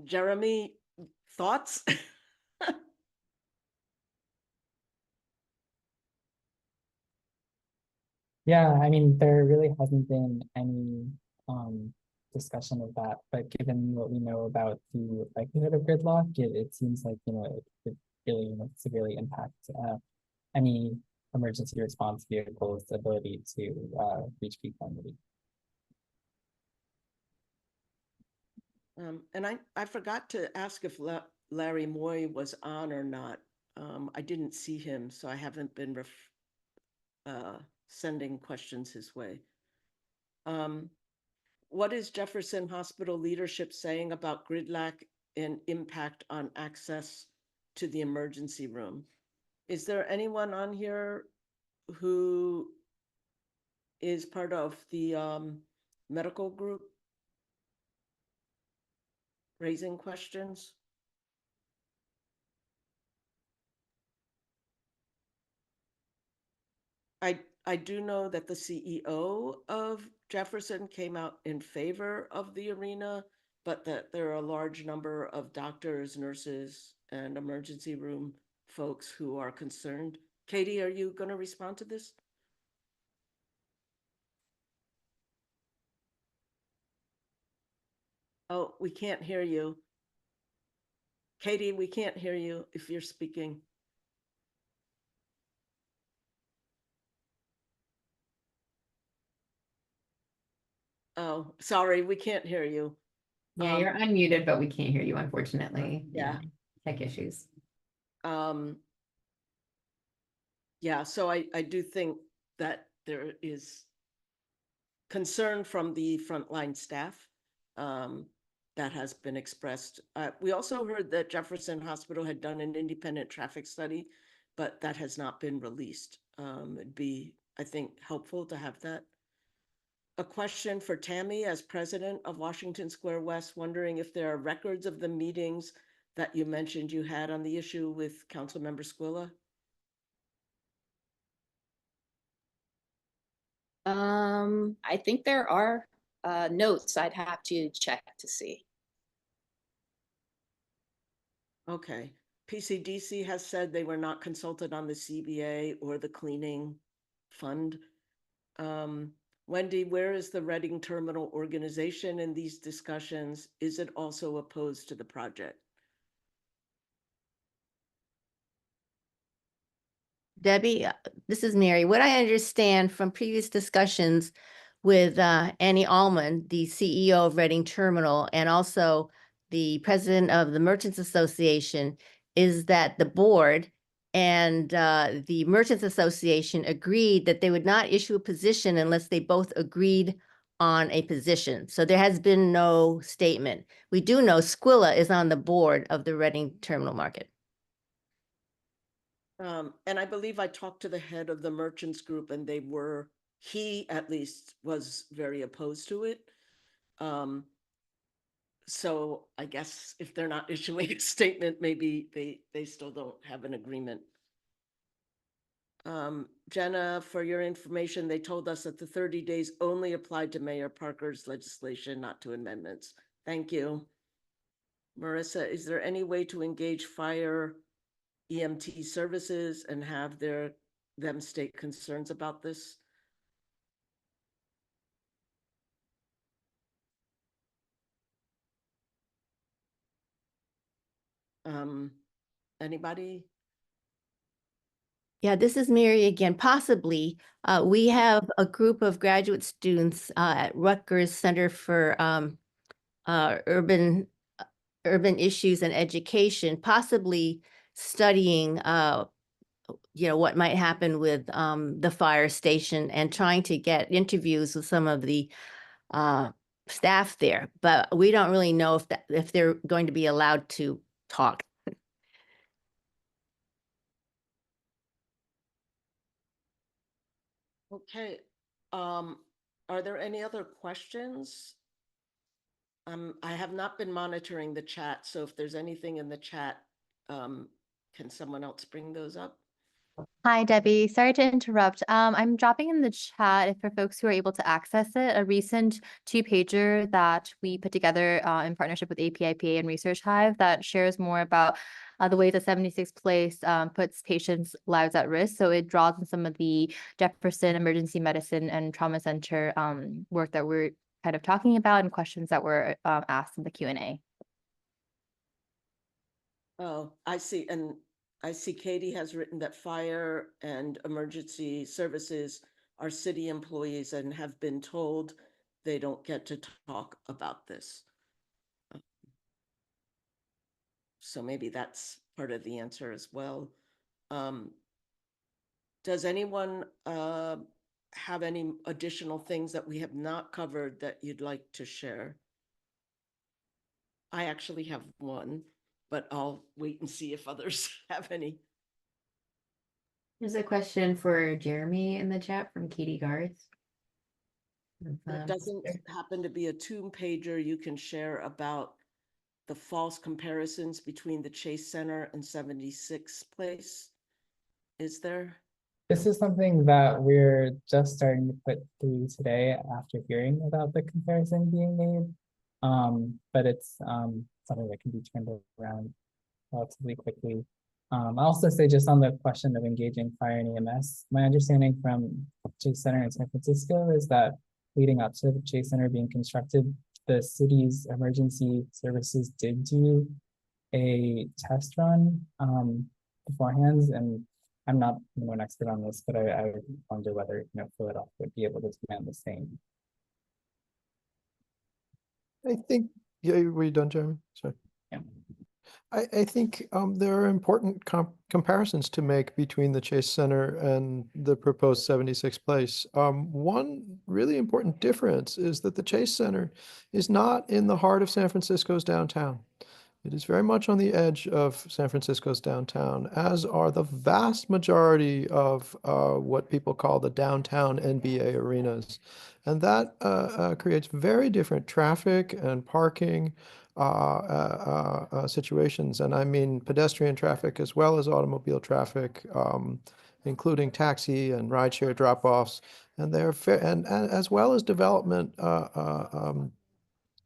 Jeremy, thoughts? Yeah, I mean, there really hasn't been any discussion of that, but given what we know about the likelihood of gridlock, it seems like, you know, it could really, you know, severely impact any emergency response vehicle's ability to reach peak quantity. And I forgot to ask if Larry Moy was on or not. I didn't see him, so I haven't been sending questions his way. What is Jefferson Hospital leadership saying about gridlock and impact on access to the emergency room? Is there anyone on here who is part of the medical group raising questions? I do know that the CEO of Jefferson came out in favor of the arena, but that there are a large number of doctors, nurses, and emergency room folks who are concerned. Katie, are you going to respond to this? Oh, we can't hear you. Katie, we can't hear you if you're speaking. Oh, sorry, we can't hear you. Yeah, you're unmuted, but we can't hear you, unfortunately. Yeah. Tech issues. Yeah, so I do think that there is concern from the frontline staff that has been expressed. We also heard that Jefferson Hospital had done an independent traffic study, but that has not been released. It'd be, I think, helpful to have that. A question for Tammy as president of Washington Square West, wondering if there are records of the meetings that you mentioned you had on the issue with Councilmember Squilla. I think there are notes. I'd have to check to see. Okay. PCDC has said they were not consulted on the CBA or the cleaning fund. Wendy, where is the Reading Terminal organization in these discussions? Is it also opposed to the project? Debbie, this is Mary. What I understand from previous discussions with Annie Allman, the CEO of Reading Terminal, and also the president of the Merchants Association, is that the board and the Merchants Association agreed that they would not issue a position unless they both agreed on a position. So there has been no statement. We do know Squilla is on the board of the Reading Terminal Market. And I believe I talked to the head of the merchants group, and he at least was very opposed to it. So I guess if they're not issuing a statement, maybe they still don't have an agreement. Jenna, for your information, they told us that the 30 days only applied to Mayor Parker's legislation, not to amendments. Thank you. Marissa, is there any way to engage fire EMT services and have them state concerns about this? Anybody? Yeah, this is Mary again. Possibly, we have a group of graduate students at Rutgers Center for Urban Issues and Education, possibly studying, what might happen with the fire station and trying to get interviews with some of the staff there. But we don't really know if they're going to be allowed to talk. Okay. Are there any other questions? I have not been monitoring the chat, so if there's anything in the chat, can someone else bring those up? Hi, Debbie. Sorry to interrupt. I'm dropping in the chat for folks who are able to access it, a recent 2-pager that we put together in partnership with APIPA and Research Hive that shares more about the way the 76Place puts patients' lives at risk. So it draws on some of the Jefferson Emergency Medicine and Trauma Center work that we're kind of talking about and questions that were asked in the Q&A. Oh, I see. And I see Katie has written that fire and emergency services are city employees and have been told they don't get to talk about this. So maybe that's part of the answer as well. Does anyone have any additional things that we have not covered that you'd like to share? I actually have one, but I'll wait and see if others have any. There's a question for Jeremy in the chat from Katie Garth. There doesn't happen to be a 2-pager you can share about the false comparisons between the Chase Center and 76Place, is there? This is something that we're just starting to put through today after hearing about the comparison being made. But it's something that can be turned around relatively quickly. I'll also say just on the question of engaging fire and EMS, my understanding from Chase Center in San Francisco is that leading up to the Chase Center being constructed, the city's emergency services did do a test run beforehand, and I'm not an expert on this, but I wonder whether Philadelphia would be able to demand the same. I think, yeah, were you done, Jeremy? Sorry. Yeah. I think there are important comparisons to make between the Chase Center and the proposed 76Place. One really important difference is that the Chase Center is not in the heart of San Francisco's downtown. It is very much on the edge of San Francisco's downtown, as are the vast majority of what people call the downtown NBA arenas. And that creates very different traffic and parking situations. And I mean pedestrian traffic as well as automobile traffic, including taxi and rideshare drop-offs. And they're and as well as development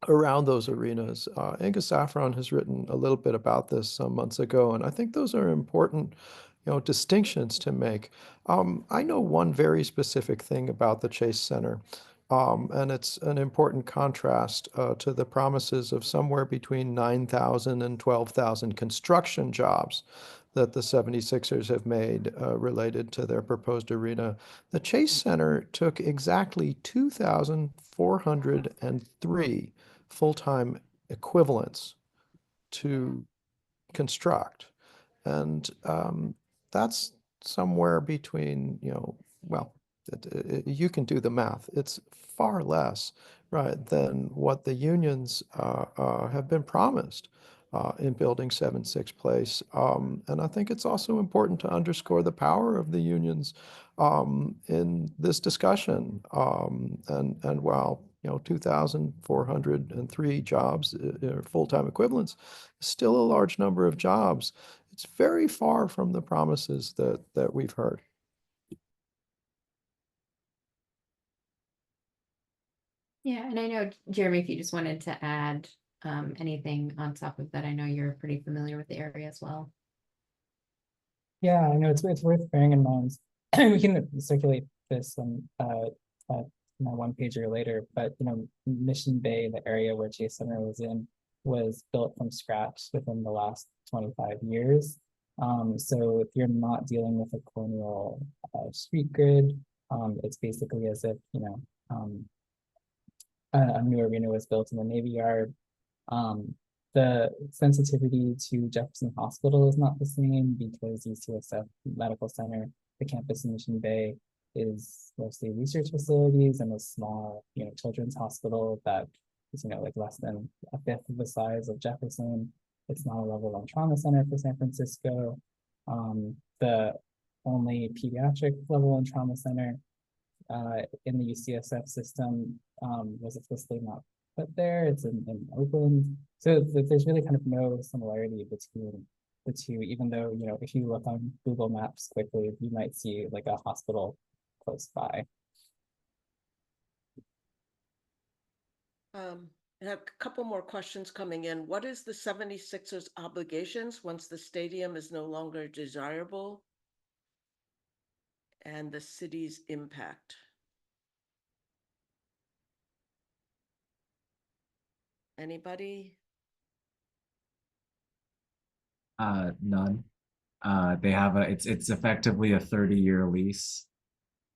around those arenas. Inga Saffron has written a little bit about this some months ago, and I think those are important, distinctions to make. I know one very specific thing about the Chase Center, and it's an important contrast to the promises of somewhere between 9,000 and 12,000 construction jobs that the 76ers have made related to their proposed arena. The Chase Center took exactly 2,403 full-time equivalents to construct. And that's somewhere between, well, you can do the math. It's far less, right, than what the unions have been promised in building 76Place. And I think it's also important to underscore the power of the unions in this discussion. And while 2,403 jobs, full-time equivalents, still a large number of jobs. It's very far from the promises that we've heard. Yeah, and I know, Jeremy, if you just wanted to add anything on top of that, I know you're pretty familiar with the area as well. Yeah, I know it's worth bearing in mind. We can circulate this my one pager later, but Mission Bay, the area where Chase Center was in, was built from scratch within the last 25 years. So if you're not dealing with a colonial street grid, it's basically as if a new arena was built in the Navy Yard. The sensitivity to Jefferson Hospital is not the same because UCSF Medical Center, the campus in Mission Bay, is mostly research facilities and a small, children's hospital that is, like less than a fifth of the size of Jefferson. It's not a level one trauma center for San Francisco. The only pediatric level one trauma center in the UCSF system was explicitly not put there. It's in Oakland. So there's really kind of no similarity between the two, even though, if you look on Google Maps quickly, you might see like a hospital close by. I have a couple more questions coming in. What is the 76ers obligations once the stadium is no longer desirable? And the city's impact? Anybody? None. They have it's effectively a 30-year lease.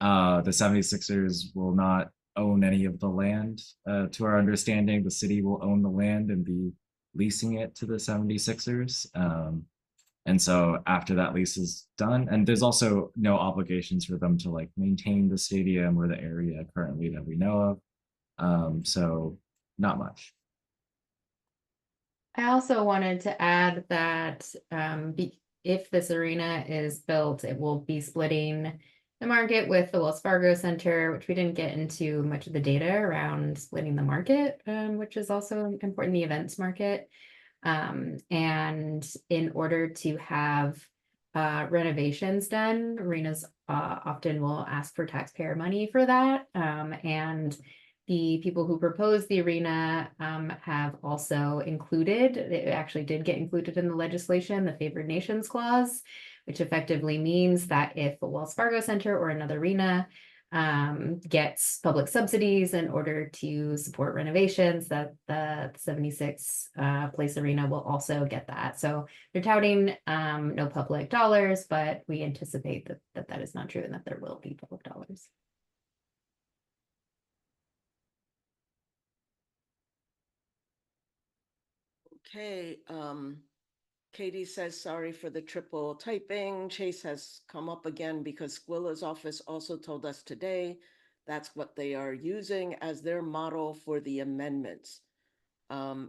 The 76ers will not own any of the land. To our understanding, the city will own the land and be leasing it to the 76ers. And so after that lease is done, and there's also no obligations for them to like maintain the stadium or the area currently that we know of. So not much. I also wanted to add that if this arena is built, it will be splitting the market with the Wells Fargo Center, which we didn't get into much of the data around splitting the market, which is also important, the events market. And in order to have renovations done, arenas often will ask for taxpayer money for that. And the people who proposed the arena have also included, it actually did get included in the legislation, the Favored Nations Clause, which effectively means that if a Wells Fargo Center or another arena gets public subsidies in order to support renovations, that the 76Place Arena will also get that. So they're touting no public dollars, but we anticipate that is not true and that there will be public dollars. Okay, Katie says, sorry for the triple typing. Chase has come up again because Squilla's office also told us today that's what they are using as their model for the amendments.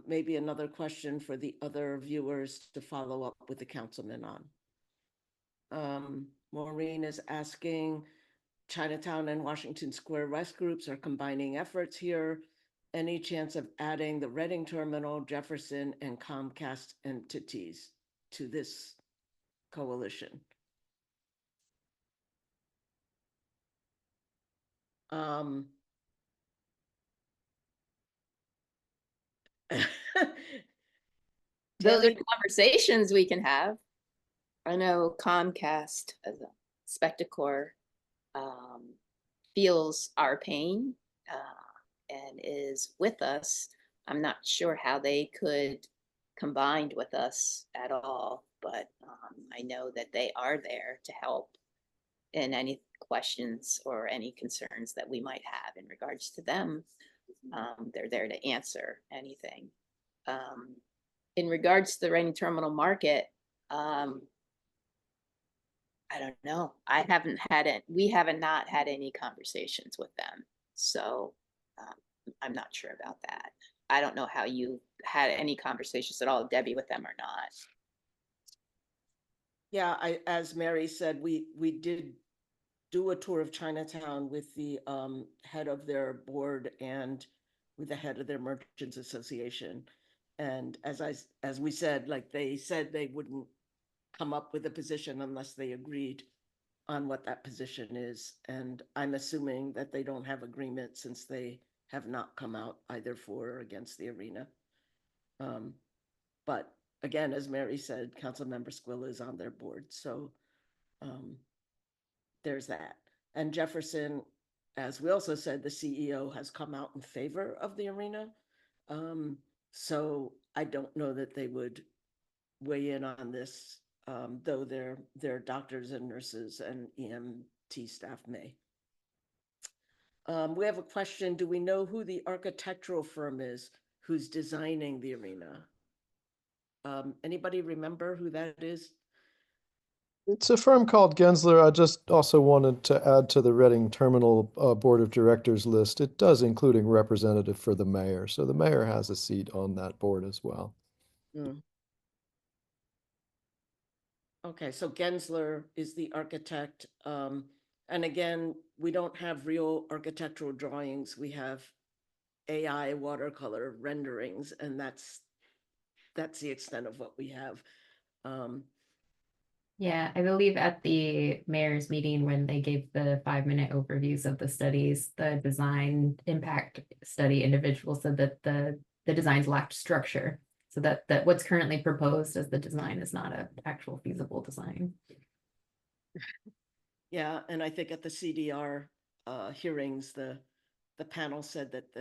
Maybe another question for the other viewers to follow up with the councilman on. Maureen is asking, Chinatown and Washington Square West groups are combining efforts here. Any chance of adding the Reading Terminal, Jefferson, and Comcast entities to this coalition? Those are conversations we can have. I know Comcast as a Spectacor feels our pain and is with us. I'm not sure how they could combine with us at all, but I know that they are there to help in any questions or any concerns that we might have in regards to them. They're there to answer anything. In regards to the Reading Terminal market, I don't know. We haven't not had any conversations with them. So I'm not sure about that. I don't know how you had any conversations at all, Debbie, with them or not. Yeah, as Mary said, we did do a tour of Chinatown with the head of their board, and with the head of their Merchants Association. And as we said, like they said they wouldn't come up with a position unless they agreed on what that position is. And I'm assuming that they don't have agreement since they have not come out either for or against the arena. But again, as Mary said, Councilmember Squilla is on their board. So there's that. And Jefferson, as we also said, the CEO has come out in favor of the arena. So I don't know that they would weigh in on this, though their doctors and nurses and EMT staff may. We have a question. Do we know who the architectural firm is who's designing the arena? Anybody remember who that is? It's a firm called Gensler. I just also wanted to add to the Reading Terminal Board of Directors list. It does include a representative for the mayor. So the mayor has a seat on that board as well. Okay, so Gensler is the architect. And again, we don't have real architectural drawings. We have AI watercolor renderings, and that's the extent of what we have. Yeah, I believe at the mayor's meeting when they gave the 5-minute overviews of the studies, the design impact study individual said that the designs lacked structure. So that what's currently proposed as the design is not an actual feasible design. Yeah, and I think at the CDR hearings, the panel said that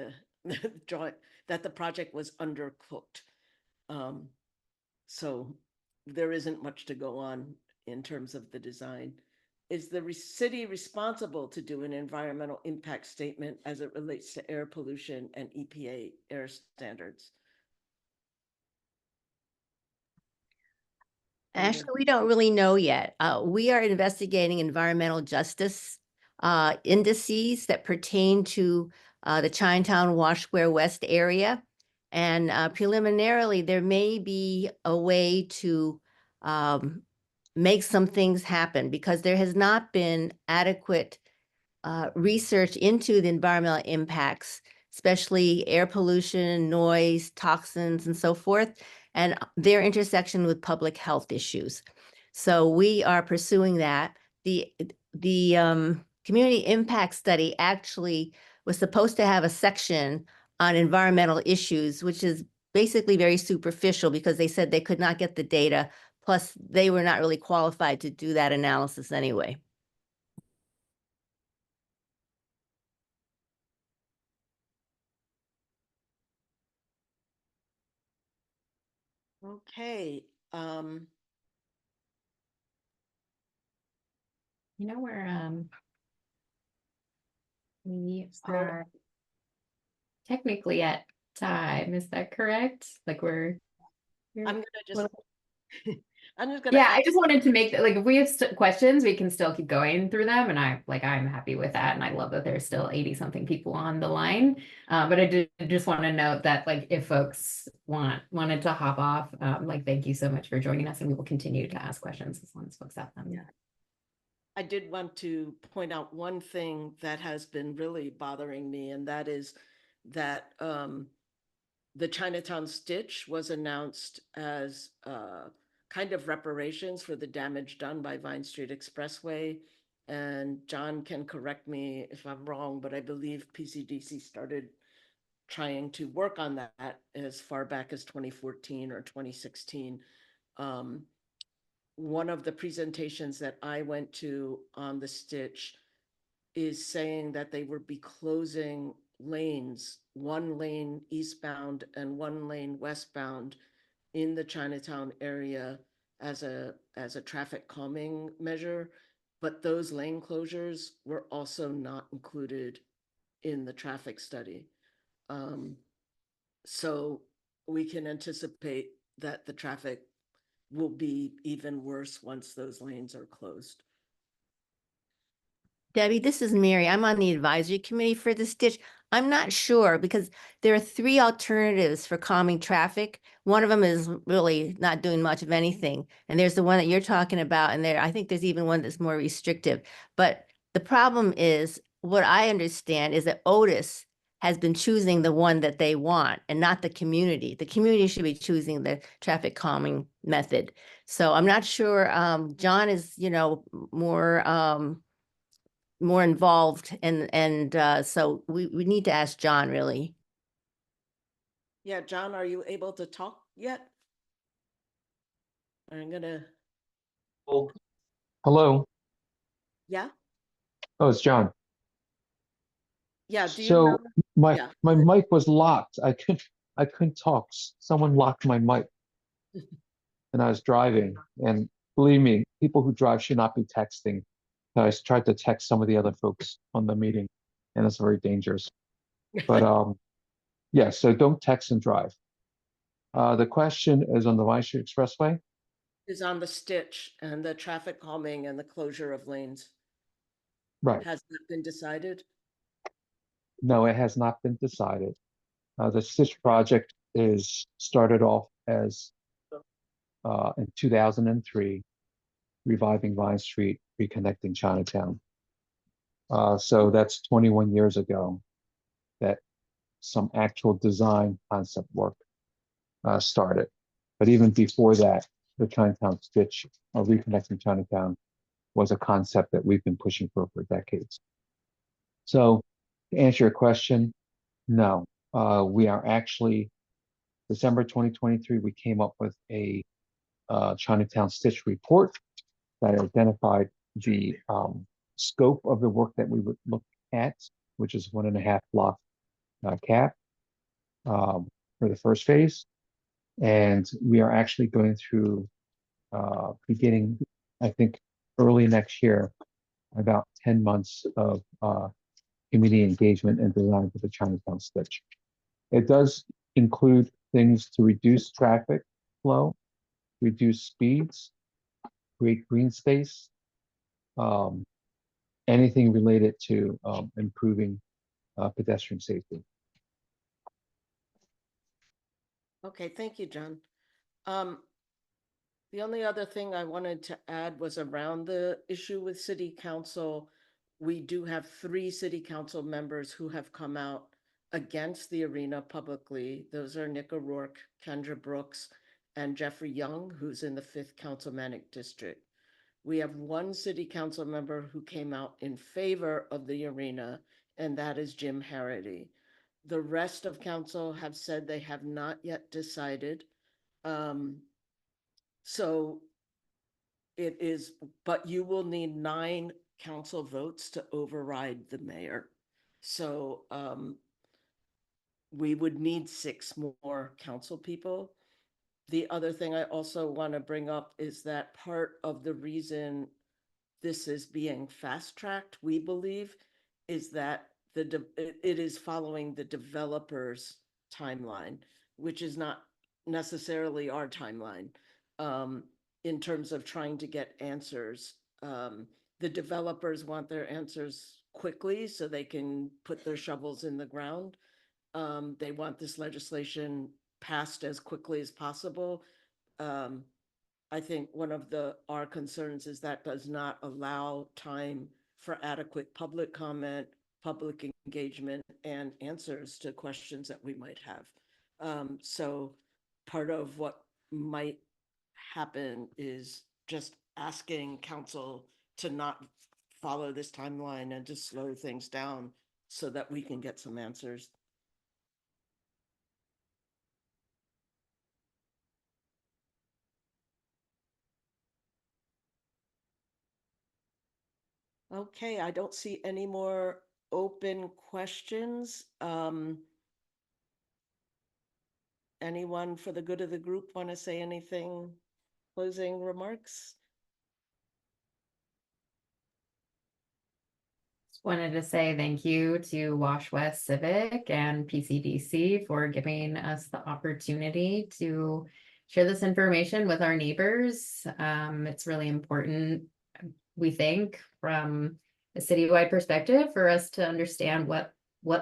that the project was undercooked. So there isn't much to go on in terms of the design. Is the city responsible to do an environmental impact statement as it relates to air pollution and EPA air standards? Actually, we don't really know yet. We are investigating environmental justice indices that pertain to the Chinatown Wash Square West area. And preliminarily, there may be a way to make some things happen because there has not been adequate research into the environmental impacts, especially air pollution, noise, toxins, and so forth, and their intersection with public health issues. So we are pursuing that. The community impact study actually was supposed to have a section on environmental issues, which is basically very superficial because they said they could not get the data. Plus, they were not really qualified to do that analysis anyway. Okay. You know where we are technically at time, is that correct? Like we're I'm gonna just I'm just gonna yeah, I just wanted to make that, like, if we have questions, we can still keep going through them, and I'm happy with that, and I love that there's still 80 something people on the line. But I did just want to note that, like, if folks wanted to hop off, like, thank you so much for joining us, and we will continue to ask questions as long as folks have them. Yeah. I did want to point out one thing that has been really bothering me, and that is that the Chinatown Stitch was announced as kind of reparations for the damage done by Vine Street Expressway. And John can correct me if I'm wrong, but I believe PCDC started trying to work on that as far back as 2014 or 2016. One of the presentations that I went to on the Stitch is saying that they would be closing lanes, one lane eastbound and one lane westbound in the Chinatown area as a traffic calming measure, but those lane closures were also not included in the traffic study. So we can anticipate that the traffic will be even worse once those lanes are closed. Debbie, this is Mary. I'm on the advisory committee for the Stitch. I'm not sure because there are 3 alternatives for calming traffic. One of them is really not doing much of anything. And there's the one that you're talking about. And I think there's even one that's more restrictive. But the problem is, what I understand is that Otis has been choosing the one that they want and not the community. The community should be choosing the traffic calming method. So I'm not sure, John is, more involved and so we need to ask John really. Yeah, John, are you able to talk yet? I'm gonna, Oh, hello. yeah, Oh, it's John. yeah, do you So know? my Yeah. my mic was locked. I couldn't talk. Someone locked my mic, and I was driving. And believe me, people who drive should not be texting. I tried to text some of the other folks on the meeting, and it's very dangerous. But yeah, so don't text and drive. The question is on the Vine Street Expressway. Is on the stitch and the traffic calming and the closure of lanes. Right. Has that been decided? No, it has not been decided. The Stitch project is started off as in 2003, reviving Vine Street, reconnecting Chinatown. So that's 21 years ago that some actual design concept work started. But even before that, the Chinatown Stitch, reconnecting Chinatown, was a concept that we've been pushing for decades. So to answer your question, no, we are actually, December 2023, we came up with a Chinatown Stitch report that identified the scope of the work that we would look at, which is 1.5 block cap for the first phase. And we are actually going through beginning, I think, early next year, about 10 months of community engagement and design for the Chinatown Stitch. It does include things to reduce traffic flow, reduce speeds, create green space, anything related to improving pedestrian safety. Okay, thank you, John. The only other thing I wanted to add was around the issue with city council. We do have 3 city council members who have come out against the arena publicly. Those are Nick O'Rourke, Kendra Brooks, and Jeffrey Young, who's in the 5th Councilmanic District. We have 1 city council member who came out in favor of the arena, and that is Jim Harity. The rest of council have said they have not yet decided. So it is, but you will need 9 council votes to override the mayor. So we would need 6 more council people. The other thing I also want to bring up is that part of the reason this is being fast-tracked, we believe, is that it is following the developer's timeline, which is not necessarily our timeline, in terms of trying to get answers. The developers want their answers quickly so they can put their shovels in the ground. They want this legislation passed as quickly as possible. I think one of our concerns is that does not allow time for adequate public comment, public engagement, and answers to questions that we might have. So part of what might happen is just asking council to not follow this timeline and to slow things down so that we can get some answers. Okay, I don't see any more open questions. Anyone for the good of the group want to say anything? Closing remarks? Wanted to say thank you to Wash West Civic and PCDC for giving us the opportunity to share this information with our neighbors. It's really important, we think, from a citywide perspective for us to understand what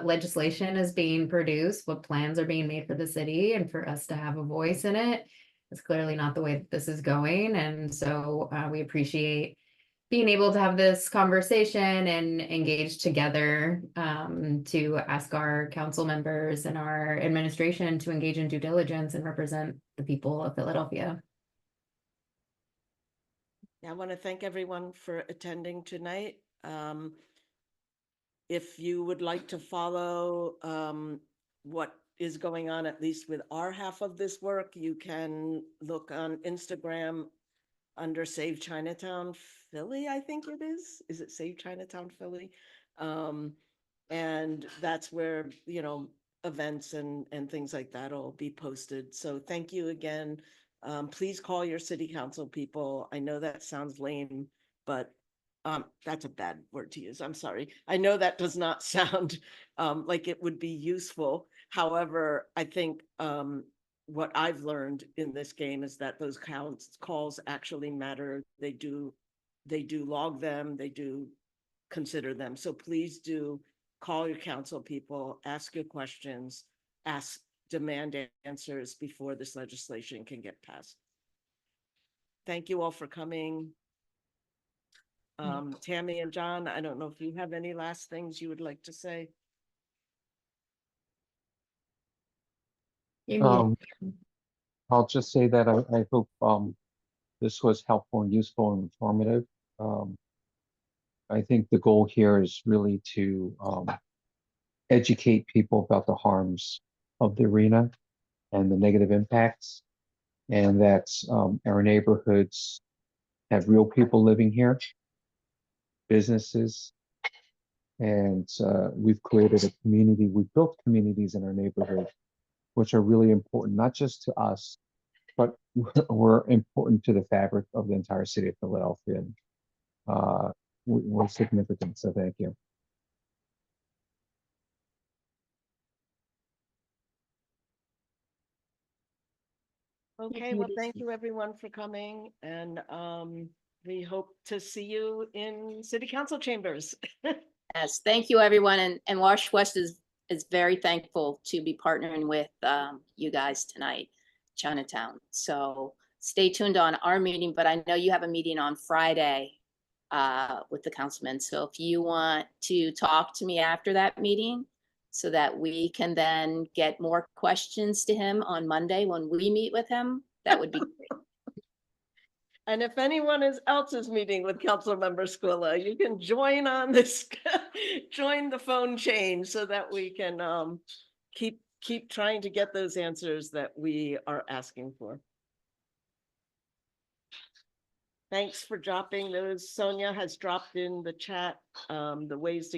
legislation is being produced, what plans are being made for the city, and for us to have a voice in it. It's clearly not the way that this is going. And so we appreciate being able to have this conversation and engage together to ask our council members and our administration to engage in due diligence and represent the people of Philadelphia. I want to thank everyone for attending tonight. If you would like to follow what is going on, at least with our half of this work, you can look on Instagram under Save Chinatown Philly, I think it is. Is it Save Chinatown Philly? And that's where, you know, events and things like that will be posted. So thank you again. Please call your city council people. I know that sounds lame, but that's a bad word to use. I'm sorry. I know that does not sound like it would be useful. However, I think what I've learned in this game is that those calls actually matter. They do log them. They do consider them. So please do call your council people, ask your questions, demand answers before this legislation can get passed. Thank you all for coming. Tammy and John, I don't know if you have any last things you would like to say. I'll just say that I hope this was helpful and useful and informative. I think the goal here is really to educate people about the harms of the arena and the negative impacts, and that our neighborhoods have real people living here, businesses, and we've created a community. We've built communities in our neighborhood, which are really important, not just to us, but we're important to the fabric of the entire city of Philadelphia. We're significant, so thank you. Okay, well, thank you everyone for coming, and we hope to see you in city council chambers. Yes, thank you, everyone. And Wash West is very thankful to be partnering with you guys tonight, Chinatown. So stay tuned on our meeting, but I know you have a meeting on Friday with the councilman. So if you want to talk to me after that meeting so that we can then get more questions to him on Monday when we meet with him, that would be great. And if anyone else is meeting with Councilmember Squilla, you can join on this, join the phone chain so that we can keep trying to get those answers that we are asking for. Thanks for dropping those. Sonia has dropped in the chat the ways to